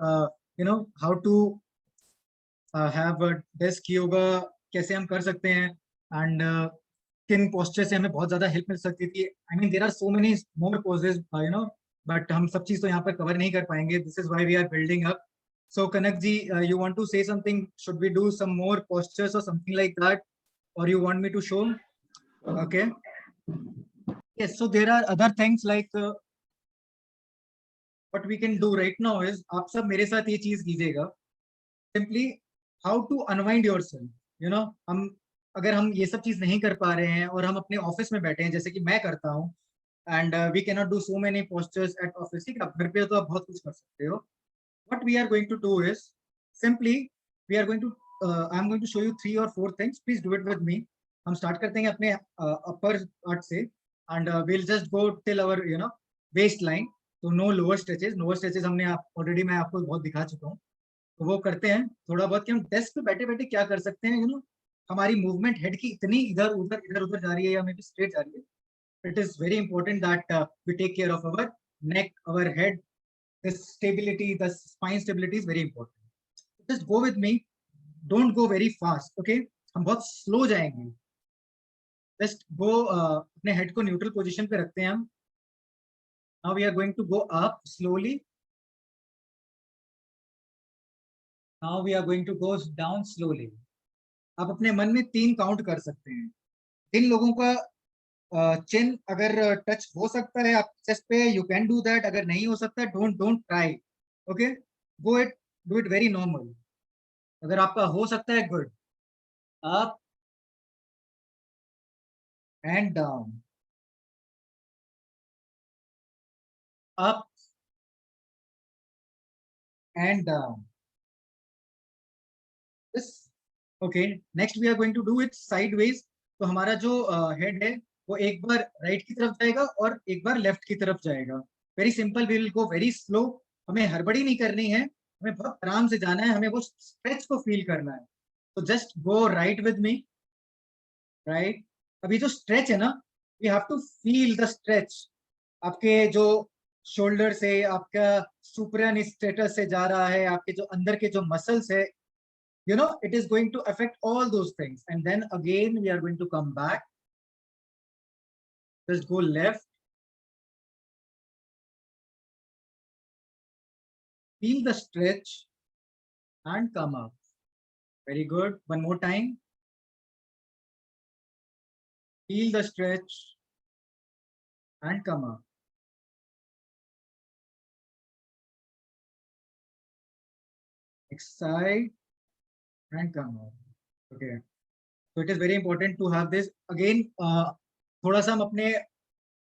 how to have a desk yoga कैसे हम कर सकते हैं, and किन पोस्चर से हमें बहुत ज्यादा हेल्प मिल सकती थी. I mean there are so many more poses, but हम सब चीज तो यहाँ पर कवर नहीं कर पाएंगे. This is why we are building up. So Kanak ji, you want to say something? Should we do some more postures or something like that, or you want me to show? Okay. Yes. So there are other things like what we can do right now is आप सब मेरे साथ ये चीज कीजिएगा. Simply how to unwind yourself. हम अगर हम ये सब चीज नहीं कर पा रहे हैं और हम अपने ऑफिस में बैठे हैं, जैसे कि मैं करता हूँ, and we can not do so many postures at office, ठीक है, घर पे तो आप बहुत कुछ कर सकते हो. What we are going to do is simply we are going to I'm going to show you 3 or 4 things. Please do it with me. हम start करते हैं अपने upper part से, and we'll just go till our waistline. तो no lower stretches. Lower stretches हमने already मैं आपको बहुत दिखा चुका हूँ. तो वो करते हैं थोड़ा बहुत कि हम डेस्क पे बैठे बैठे क्या कर सकते हैं. हमारी मूवमेंट हेड की इतनी इधर उधर जा रही है या मे बी स्ट्रेट जा रही है. It is very important that we take care of our neck, our head. The stability, the spine stability is very important. Just go with me. Don't go very fast. Okay? हम बहुत slow जाएंगे. Just go अपने head को neutral position पे रखते हैं हम. Now we are going to go up slowly. Now we are going to go down slowly. आप अपने मन में 3 काउंट कर सकते हैं. जिन लोगों का चिन अगर टच हो सकता है आप चेस्ट पे, यू कैन डू दैट. अगर नहीं हो सकता, don't try. Okay, go it, do it very normal. अगर आपका हो सकता है, good. Up and down, up and down. Okay, next we are going to do it sideways. तो हमारा जो हेड है वो एक बार राइट की तरफ जाएगा और एक बार लेफ्ट की तरफ जाएगा. Very simple, we will go very slow. हमें हड़बड़ी नहीं करनी है, हमें बहुत आराम से जाना है, हमें वो स्ट्रेच को फील करना है. तो just go right with me. Right. अभी जो स्ट्रेच है ना, we have to feel the stretch. आपके जो शोल्डर से आपका सुप्रास्टेटस से जा रहा है, आपके जो अंदर के जो मसल्स है, it is going to affect all those things. And then again we are going to come back. Just go left. Feel the stretch and come up. Very good. One more time. Feel the stretch and come up. Next side and come up. Okay. So it is very important to have this. Again, थोड़ा सा हम अपने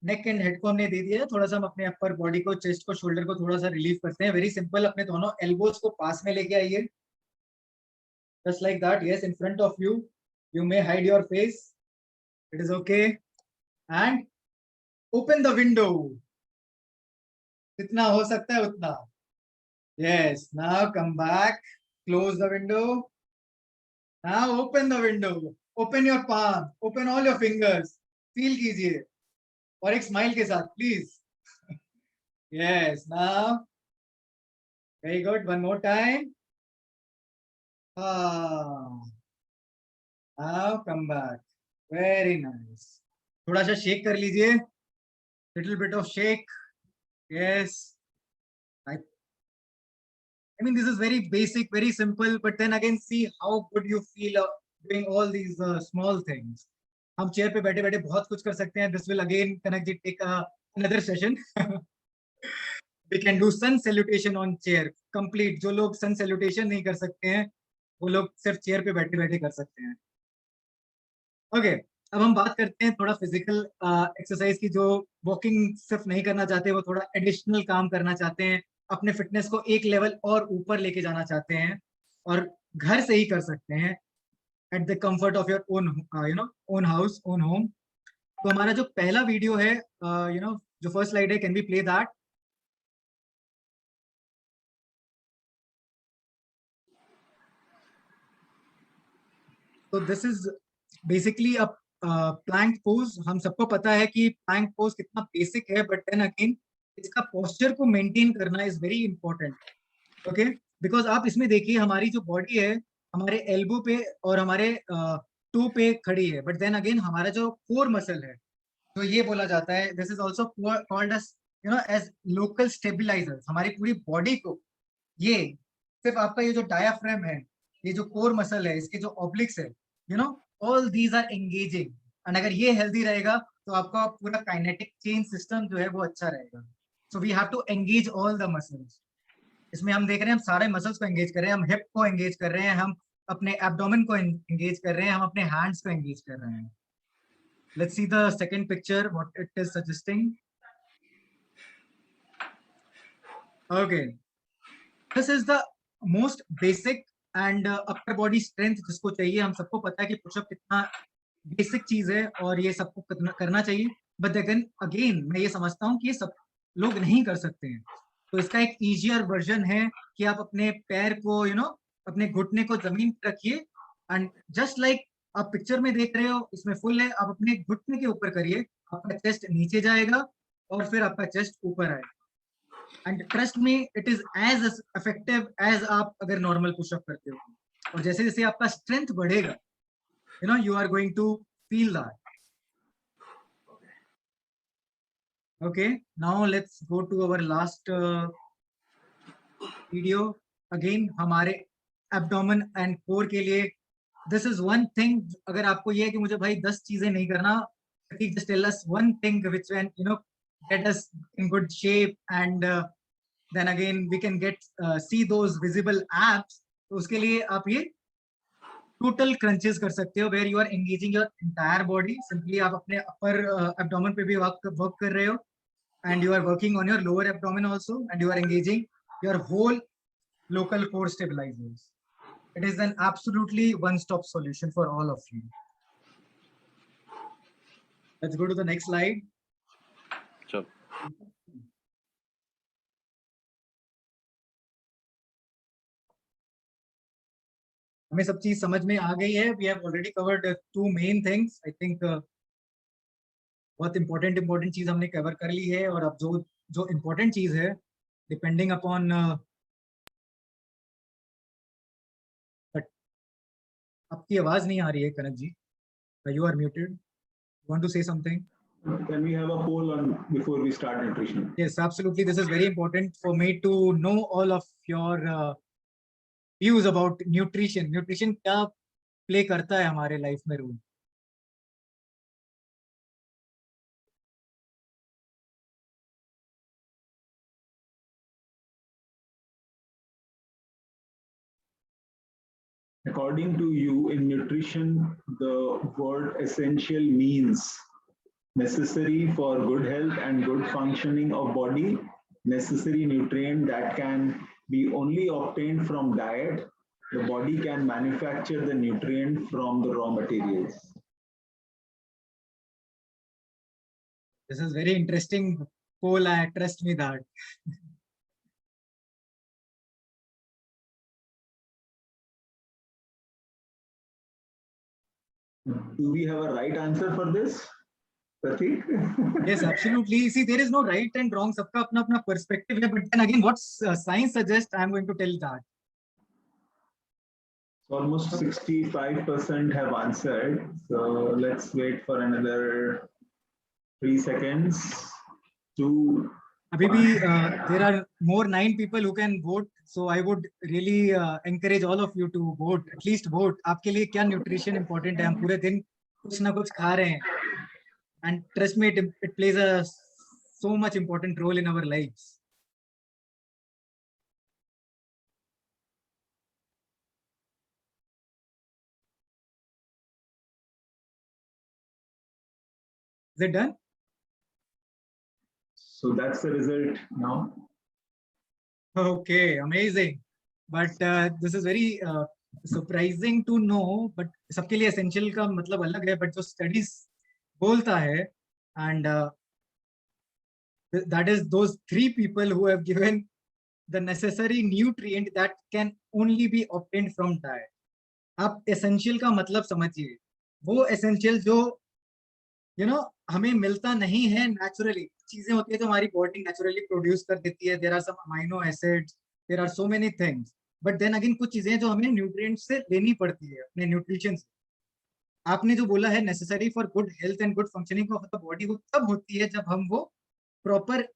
neck and head को हमने दे दिया है, थोड़ा सा हम अपने अपर बॉडी को, चेस्ट को, शोल्डर को थोड़ा सा रिलीव करते हैं. Very simple. अपने दोनों एल्बोज को पास में लेके आइए. Just like that. Yes, in front of you. You may hide your face. It is okay. And open the window. जितना हो सकता है उतना. Yes. Now come back. Close the window. Now open the window. Open your palm. Open all your fingers. Feel कीजिए. और एक smile के साथ, please. Yes. Now. Very good. One more time. Now come back. Very nice. थोड़ा सा shake कर लीजिए. Little bit of shake. Yes. I mean, this is very basic, very simple, but then again, see how good you feel doing all these small things. हम chair पे बैठे बैठे बहुत कुछ कर सकते हैं. This will again Kanakji take another session. We can do sun salutation on chair. Complete. जो लोग sun salutation नहीं कर सकते हैं, वो लोग सिर्फ चेयर पे बैठे बैठे कर सकते हैं. ओके, अब हम बात करते हैं थोड़ा फिजिकल एक्सरसाइज की. जो वॉकिंग सिर्फ नहीं करना चाहते, वो थोड़ा एडिशनल काम करना चाहते हैं, अपने फिटनेस को एक लेवल और ऊपर लेके जाना चाहते हैं, और घर से ही कर सकते हैं at the comfort of your own own house, own home. तो हमारा जो पहला वीडियो है, जो फर्स्ट स्लाइड है, कैन बी प्ले दैट. तो this is basically a plank pose. हम सबको पता है कि प्लैंक पोज कितना बेसिक है, बट देन अगेन इसका पोस्चर को मेंटेन करना is very important. Okay, because आप इसमें देखिए, हमारी जो बॉडी है हमारे एल्बो पे और हमारे टो पे खड़ी है, बट देन अगेन हमारा जो कोर मसल है, तो ये बोला जाता है, this is also called as local stabilisers. हमारी पूरी बॉडी को, ये सिर्फ आपका ये जो डायाफ्राम है, ये जो कोर मसल है, इसके जो ऑब्लिक्स है, all these are engaging. And अगर ये हेल्दी रहेगा तो आपका पूरा काइनेटिक चेन सिस्टम जो है वो अच्छा रहेगा. So we have to engage all the muscles. इसमें हम देख रहे हैं, हम सारे मसल्स को एंगेज कर रहे हैं, हम हिप को एंगेज कर रहे हैं, हम अपने एब्डोमेन को एंगेज कर रहे हैं, हम अपने हैंड्स को एंगेज कर रहे हैं. Let's see the second picture, what it is suggesting. Okay, this is the most basic and upper body strength जिसको चाहिए. हम सबको पता है कि पुशअप कितना बेसिक चीज है और ये सबको करना चाहिए. बट अगेन मैं ये समझता हूँ कि ये सब लोग नहीं कर सकते हैं. तो इसका एक इजियर वर्जन है कि आप अपने पैर को अपने घुटने को जमीन पर रखिए एंड जस्ट लाइक आप पिक्चर में देख रहे हो इसमें फुल है, आप अपने घुटने के ऊपर करिए, आपका चेस्ट नीचे जाएगा और फिर आपका चेस्ट ऊपर आएगा. And trust me, it is as effective as आप अगर नॉर्मल पुशअप करते हो. और जैसे जैसे आपका स्ट्रेंथ बढ़ेगा, you are going to feel that. Okay, now let's go to our last video. Again, हमारे abdomen and core के लिए this is one thing. अगर आपको ये है कि मुझे भाई 10 चीजें नहीं करना, just tell us one thing which can get us in good shape and then again we can get see those visible abs. तो उसके लिए आप ये टोटल क्रंचेस कर सकते हो where you are engaging your entire body. Simply आप अपने अपर एब्डोमेन पे भी वर्क कर रहे हो and you are working on your lower abdomen also and you are engaging your whole local core stabilisers. It is an absolutely one stop solution for all of you. Let's go to the next slide. Sure. हमें सब चीज समझ में आ गई है. We have already covered two main things. I think बहुत important चीज हमने कवर कर ली है. और अब जो इंपॉर्टेंट चीज है, डिपेंडिंग अपॉन बट आपकी आवाज नहीं आ रही है Kanak ji. You are muted. Want to say something? Can we have a poll on before we start nutrition? Yes, absolutely. This is very important for me to know all of your views about nutrition. Nutrition क्या play करता है हमारे life में role? According to you, in nutrition, the word essential means necessary for good health and good functioning of body, necessary nutrient that can be only obtained from diet. The body can manufacture the nutrient from the raw materials. This is very interesting poll. I trust me that. Do we have a right answer for this, Pratik? Yes, absolutely. See, there is no right and wrong. सबका अपना अपना perspective है. But then again, what science suggests, I am going to tell that. Almost 65% have answered. So let's wait for another 3 seconds. अभी भी there are more 9 people who can vote. So I would really encourage all of you to vote. At least vote. आपके लिए क्या nutrition important है? हम पूरे दिन कुछ ना कुछ खा रहे हैं. And trust me, it plays a so much important role in our lives. Is it done? So that's the result now. Okay, amazing. But this is very surprising to know. But सबके लिए essential का मतलब अलग है. But जो studies बोलता है, and that is those 3 people who have given the necessary nutrient that can only be obtained from diet. आप essential का मतलब समझिए. वो essential जो हमें मिलता नहीं है naturally. चीजें होती है जो हमारी बॉडी नेचुरली प्रोड्यूस कर देती है. There are some amino acids, there are so many things. But then again कुछ चीजें जो हमें न्यूट्रिएंट्स से लेनी पड़ती है अपने न्यूट्रिशन से. आपने जो बोला है necessary for good health and good functioning of the body, वो तब होती है जब हम वो प्रॉपर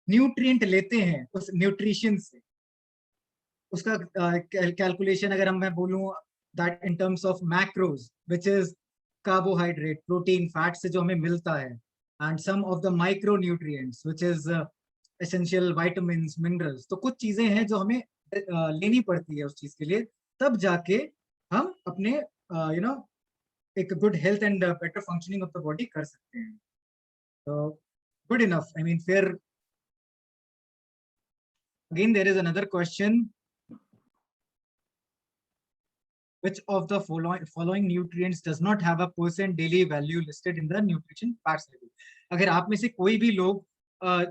न्यूट्रिएंट लेते हैं उस न्यूट्रिशन से. उसका कैलकुलेशन अगर मैं बोलूं that in terms of macros, which is carbohydrate, protein, fat से जो हमें मिलता है, and some of the micronutrients which is essential vitamins, minerals. तो कुछ चीजें हैं जो हमें लेनी पड़ती है उस चीज के लिए, तब जाके हम अपने यू नो एक good health and better functioning of the body कर सकते हैं. तो गुड इनफ. आई मीन फिर again there is another question. Which of the following nutrients does not have a percent daily value listed in the nutrition facts label? अगर आप में से कोई भी लोग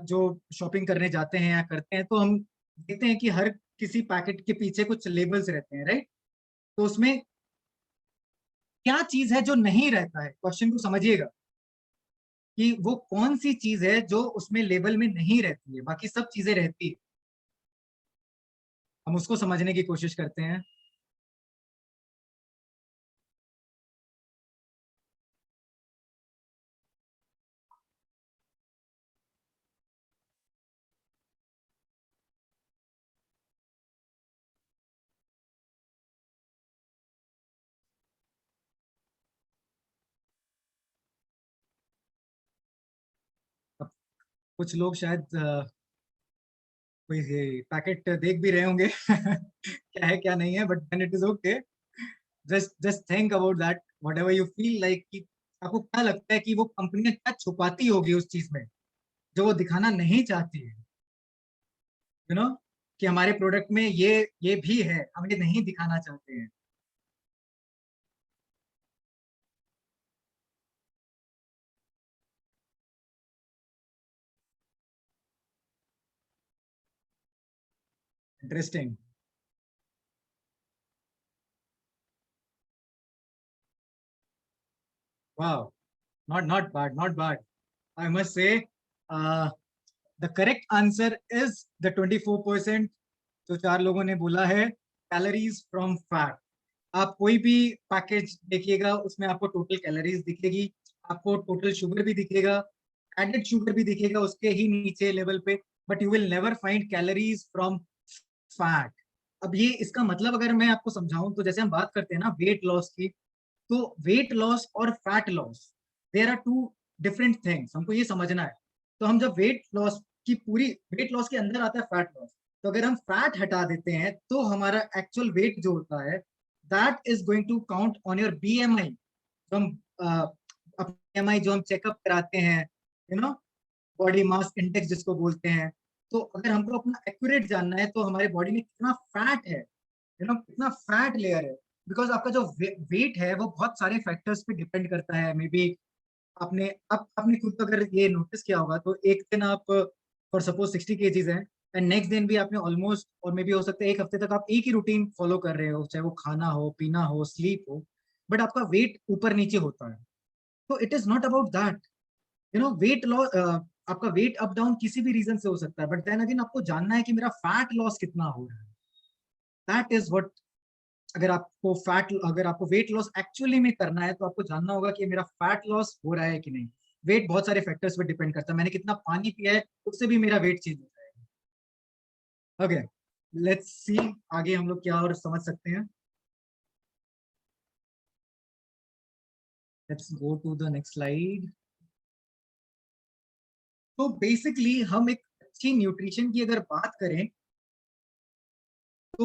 जो शॉपिंग करने जाते हैं या करते हैं, तो हम देखते हैं कि हर किसी पैकेट के पीछे कुछ लेबल्स रहते हैं, राइट? तो उसमें क्या चीज है जो नहीं रहता है? क्वेश्चन को समझिएगा कि वो कौन सी चीज है जो उसमें लेबल में नहीं रहती है, बाकी सब चीजें रहती है. हम उसको समझने की कोशिश करते हैं. अब कुछ लोग शायद कोई पैकेट देख भी रहे होंगे क्या है क्या नहीं है, but then it is okay. Just think about that, whatever you feel like, कि आपको क्या लगता है कि वो कंपनियां क्या छुपाती होगी उस चीज में जो वो दिखाना नहीं चाहती है, यू नो, कि हमारे प्रोडक्ट में ये भी है, हम ये नहीं दिखाना चाहते हैं. Interesting. Wow, not bad, not bad. I must say, the correct answer is the 24%. जो चार लोगों ने बोला है, कैलोरीज फ्रॉम फैट. आप कोई भी पैकेज देखिएगा, उसमें आपको टोटल कैलोरीज दिखेगी, आपको टोटल शुगर भी दिखेगा, एडेड शुगर भी दिखेगा उसके ही नीचे लेवल पे, but you will never find calories from fat. अब ये इसका मतलब अगर मैं आपको समझाऊं, तो जैसे हम बात करते हैं ना वेट लॉस की, तो वेट लॉस और fat loss, there are two different things. हमको ये समझना है. तो हम जब वेट लॉस की पूरी, वेट लॉस के अंदर आता है फैट लॉस, तो अगर हम फैट हटा देते हैं तो हमारा एक्चुअल वेट जो होता है, that is going to count on your BMI. जो हम बीएमआई जो हम चेकअप कराते हैं, you know, body mass index जिसको बोलते हैं. तो अगर हमको अपना एक्यूरेट जानना है तो हमारे बॉडी में कितना फैट है, यू नो, कितना फैट लेयर है, बिकॉज आपका जो वेट है वो बहुत सारे फैक्टर्स पे डिपेंड करता है. मे बी आपने खुद अगर ये नोटिस किया होगा, तो एक दिन आप फॉर सपोज 60 kgs हैं, एंड नेक्स्ट दिन भी आपने ऑलमोस्ट, और मे बी हो सकता है एक हफ्ते तक आप एक ही रूटीन फॉलो कर रहे हो, चाहे वो खाना हो, पीना हो, स्लीप हो, बट आपका वेट ऊपर नीचे होता है. तो it is not about that, you know. Weight loss, आपका वेट अप डाउन किसी भी रीजन से हो सकता है, बट देन अगेन आपको जानना है कि मेरा फैट लॉस कितना हो रहा है. That is what. अगर आपको वेट लॉस एक्चुअली में करना है, तो आपको जानना होगा कि मेरा फैट लॉस हो रहा है कि नहीं. वेट बहुत सारे फैक्टर्स पे डिपेंड करता है. मैंने कितना पानी पिया है, उससे भी मेरा वेट चेंज होता है. ओके, लेट्स सी आगे हम लोग क्या और समझ सकते हैं. Let's go to the next slide. तो बेसिकली हम एक अच्छी न्यूट्रिशन की अगर बात करें, तो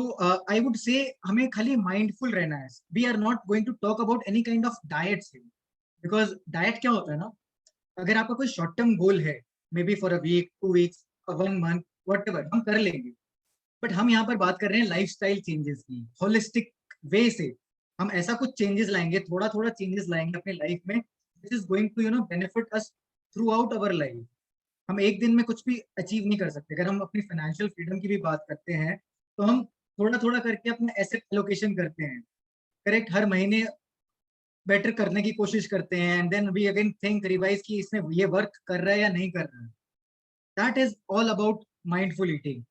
आई वुड से हमें खाली माइंडफुल रहना है. We are not going to talk about any kind of diet, because diet क्या होता है ना, अगर आपका कोई शॉर्ट टर्म गोल है, may be for a week, 2 weeks, 1 month, whatever, हम कर लेंगे. बट हम यहाँ पर बात कर रहे हैं लाइफस्टाइल चेंजेस की, होलिस्टिक वे से. हम ऐसा कुछ चेंजेस लाएंगे, थोड़ा थोड़ा चेंजेस लाएंगे अपने लाइफ में, which is going to, you know, benefit us throughout our life. हम एक दिन में कुछ भी अचीव नहीं कर सकते. अगर हम अपनी फाइनेंशियल फ्रीडम की भी बात करते हैं, तो हम थोड़ा थोड़ा करके अपना एसेट एलोकेशन करते हैं, करेक्ट, हर महीने बेटर करने की कोशिश करते हैं, and then we again think, revise कि इसमें ये वर्क कर रहा है या नहीं कर रहा है. That is all about mindful eating.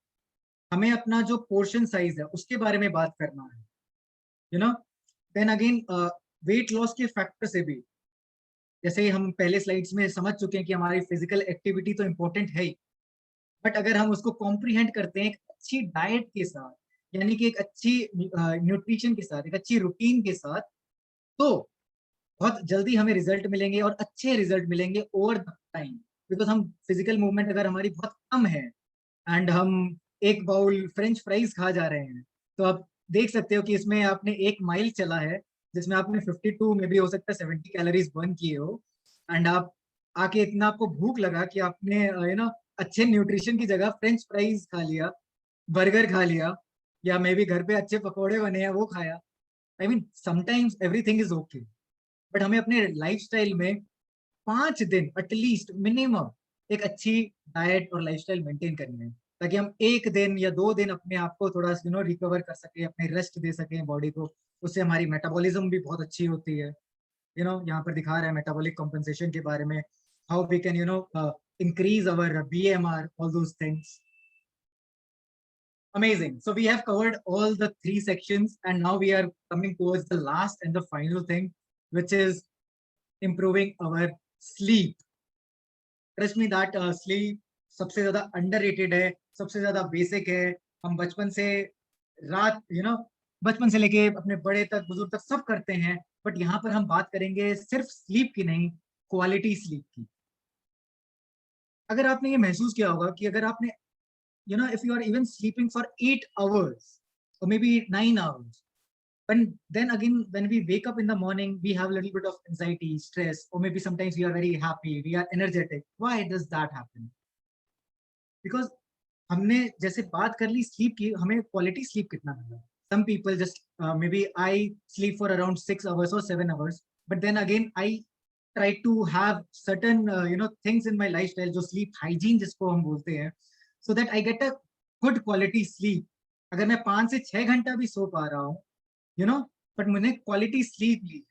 हमें अपना जो पोर्शन साइज है उसके बारे में बात करना है, you know. Then again weight loss के फैक्टर से भी, जैसे ही हम पहले स्लाइड्स में समझ चुके हैं कि हमारी फिजिकल एक्टिविटी तो इंपॉर्टेंट है ही, बट अगर हम उसको कॉम्प्रीहेंड करते हैं एक अच्छी डाइट के साथ, यानी कि एक अच्छी न्यूट्रिशन के साथ, एक अच्छी रूटीन के साथ, तो बहुत जल्दी हमें रिजल्ट मिलेंगे, और अच्छे रिजल्ट मिलेंगे ओवर द टाइम. बिकॉज हम फिजिकल मूवमेंट अगर हमारी बहुत कम है, एंड हम एक बाउल फ्रेंच फ्राइज खा जा रहे हैं, तो आप देख सकते हो कि इसमें आपने 1 माइल चला है, जिसमें आपने 52 में भी हो सकता है 70 कैलोरीज बर्न किए हो, एंड आप आके इतना आपको भूख लगा कि आपने अच्छे न्यूट्रिशन की जगह फ्रेंच फ्राइज खा लिया, बर्गर खा लिया, या मे बी घर पे अच्छे पकौड़े बने हैं वो खाया। I mean sometimes everything is okay, but हमें अपने लाइफस्टाइल में 5 दिन एटलीस्ट मिनिमम एक अच्छी डाइट और लाइफस्टाइल मेंटेन करनी है, ताकि हम 1 दिन या 2 दिन अपने आप को थोड़ा रिकवर कर सके, अपने रेस्ट दे सकें बॉडी को। उससे हमारी मेटाबॉलिज्म भी बहुत अच्छी होती है। यहाँ पर दिखा रहा है मेटाबॉलिक कॉम्पेंसेशन के बारे में, how we can increase our BMR, all those things. Amazing. So we have covered all the 3 sections, and now we are coming towards the last and the final thing, which is improving our sleep. Trust me that sleep सबसे ज्यादा underrated है, सबसे ज्यादा basic है। हम बचपन से रात बचपन से लेके अपने बड़े तक, बुजुर्ग तक सब करते हैं, बट यहाँ पर हम बात करेंगे सिर्फ स्लीप की नहीं, क्वालिटी स्लीप की। अगर आपने ये महसूस किया होगा कि अगर आपने if you are even sleeping for 8 hours or maybe 9 hours, but then again, when we wake up in the morning, we have a little bit of anxiety, stress, or maybe sometimes we are very happy, we are energetic. Why does that happen? Because हमने जैसे बात कर ली sleep की, हमें quality sleep कितना मिला। Some people just maybe I sleep for around 6 hours or 7 hours, but then again I try to have certain things in my lifestyle, जो sleep hygiene जिसको हम बोलते हैं, so that I get a good quality sleep. अगर मैं 5 से 6 घंटा भी सो पा रहा हूँ, but मैंने quality sleep Lee,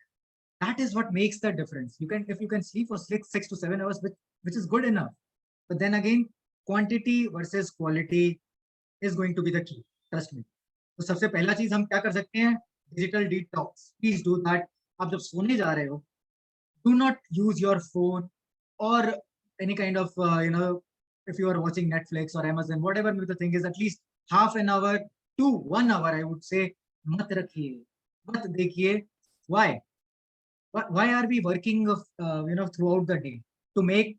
that is what makes the difference. If you can sleep for 6 to 7 hours, which is good enough, but then again, quantity versus quality is going to be the key. Trust me. तो सबसे पहला चीज हम क्या कर सकते हैं? Digital detox. Please do that. आप जब सोने जा रहे हो, do not use your phone or any kind of if you are watching Netflix or Amazon, whatever the thing is, at least half an hour to 1 hour I would say मत रखिए, मत देखिए। why are we working throughout the day to make,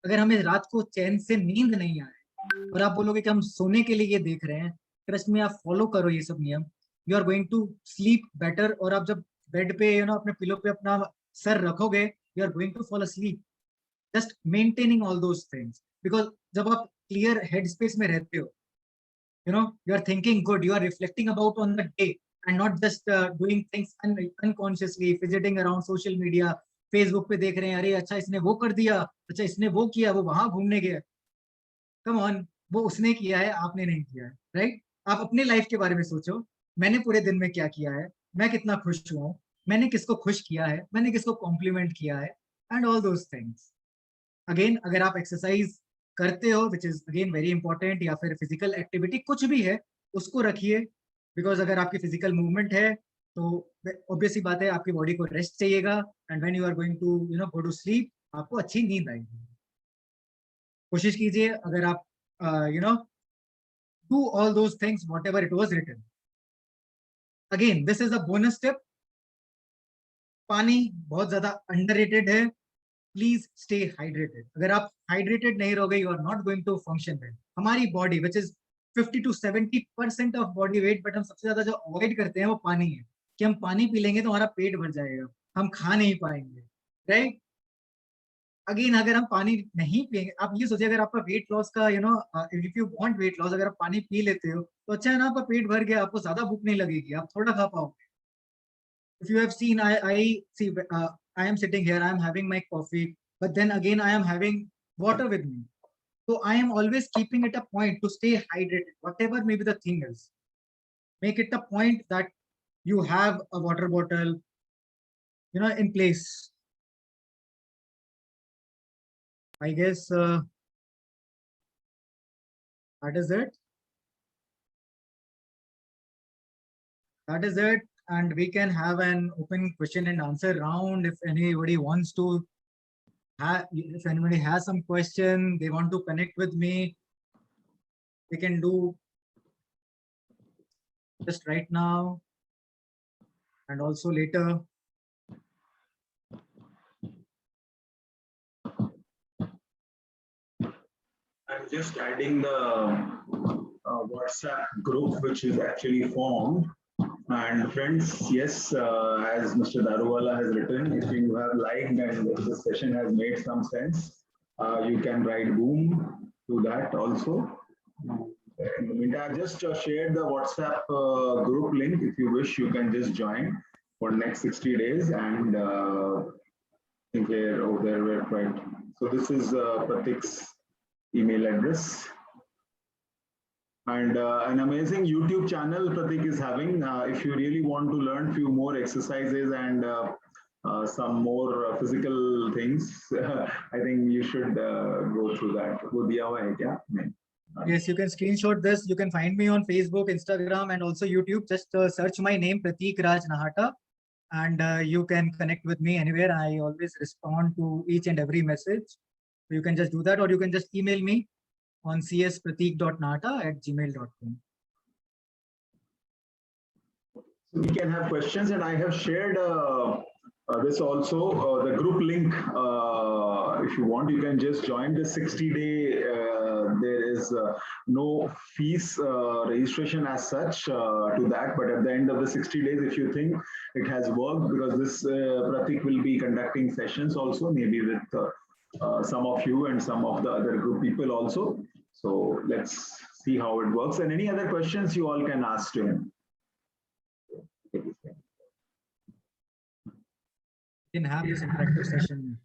अगर हमें रात को चैन से नींद नहीं आए और आप बोलोगे कि हम सोने के लिए ये देख रहे हैं, ट्रस्ट में आप फॉलो करो ये सब नियम, you are going to sleep better. और आप जब बेड पे अपने पिलो पे अपना सर रखोगे, you are going to fall asleep. Just maintaining all those things, because जब आप क्लियर हेड स्पेस में रहते हो, you are thinking good, you are reflecting about on the day and not just doing things unconsciously, fidgeting around social media, Facebook पे देख रहे हैं, अरे अच्छा इसने वो कर दिया, अच्छा इसने वो किया, वो वहां घूमने गया। कम ऑन, वो उसने किया है, आपने नहीं किया है, राइट? आप अपने लाइफ के बारे में सोचो, मैंने पूरे दिन में क्या किया है, मैं कितना खुश हुआ हूँ, मैंने किसको खुश किया है, मैंने किसको कॉम्प्लीमेंट किया है, and all those things. Again, अगर आप एक्सरसाइज करते हो, which is again very important, या फिर फिजिकल एक्टिविटी कुछ भी है, उसको रखिए। बिकॉज अगर आपकी फिजिकल मूवमेंट है तो ऑब्वियसली बात है आपकी बॉडी को रेस्ट चाहिएगा, and when you are going to go to sleep, आपको अच्छी नींद आएगी। कोशिश कीजिए, अगर आप do all those things whatever it was written. Again, this is a bonus tip. पानी बहुत ज्यादा अंडररेटेड है, प्लीज स्टे हाइड्रेटेड। अगर आप हाइड्रेटेड नहीं रहोगे, you are not going to function well. हमारी body which is 50 to 70% of body weight, but हम सबसे ज्यादा जो अवॉइड करते हैं वो पानी है, कि हम पानी पी लेंगे तो हमारा पेट भर जाएगा, हम खा नहीं पाएंगे, राइट? अगेन, अगर हम पानी नहीं पिएंगे, आप ये सोचिए, अगर आपका वेट लॉस का if you want weight loss, अगर आप पानी पी लेते हो तो अच्छा है ना, आपका पेट भर गया, आपको ज्यादा भूख नहीं लगेगी, आप थोड़ा खा पाओगे। If you have seen, I see, I am sitting here, I am having my coffee, but then again I am having water with me. So I am always keeping it a point to stay hydrated, whatever maybe the thing is. Make it a point that you have a water bottle, in place. I guess that is it. That is it. And we can have an open question and answer round if anybody wants to. If anybody has some question, they want to connect with me, they can do just right now and also later. I'm just adding the WhatsApp group, which is actually formed. And friends, yes, as Mr. Daruwala has written, if you have liked and if the session has made some sense, you can write boom to that also. In the meantime, I just shared the WhatsApp group link. If you wish, you can just join for next 60 days. And I think here, over there, we're quite. So this is Pratik's email address. And an amazing YouTube channel Pratik is having. If you really want to learn few more exercises and some more physical things, I think you should go through that. वो दिया हुआ है क्या? नहीं. Yes, you can screenshot this. You can find me on Facebook, Instagram, and also YouTube. Just search my name, Pratik Raj Nahata, and you can connect with me anywhere. I always respond to each and every message. So you can just do that, or you can just email me on cspratik.nahata@gmail.com. So we can have questions, and I have shared this also, the group link. If you want, you can just join the 60-day. There is no fees registration as such to that, but at the end of the 60 days, if you think it has worked, because this Pratik will be conducting sessions also, maybe with some of you and some of the other group people also. So let's see how it works. And any other questions you all can ask to him. You can have this interactive session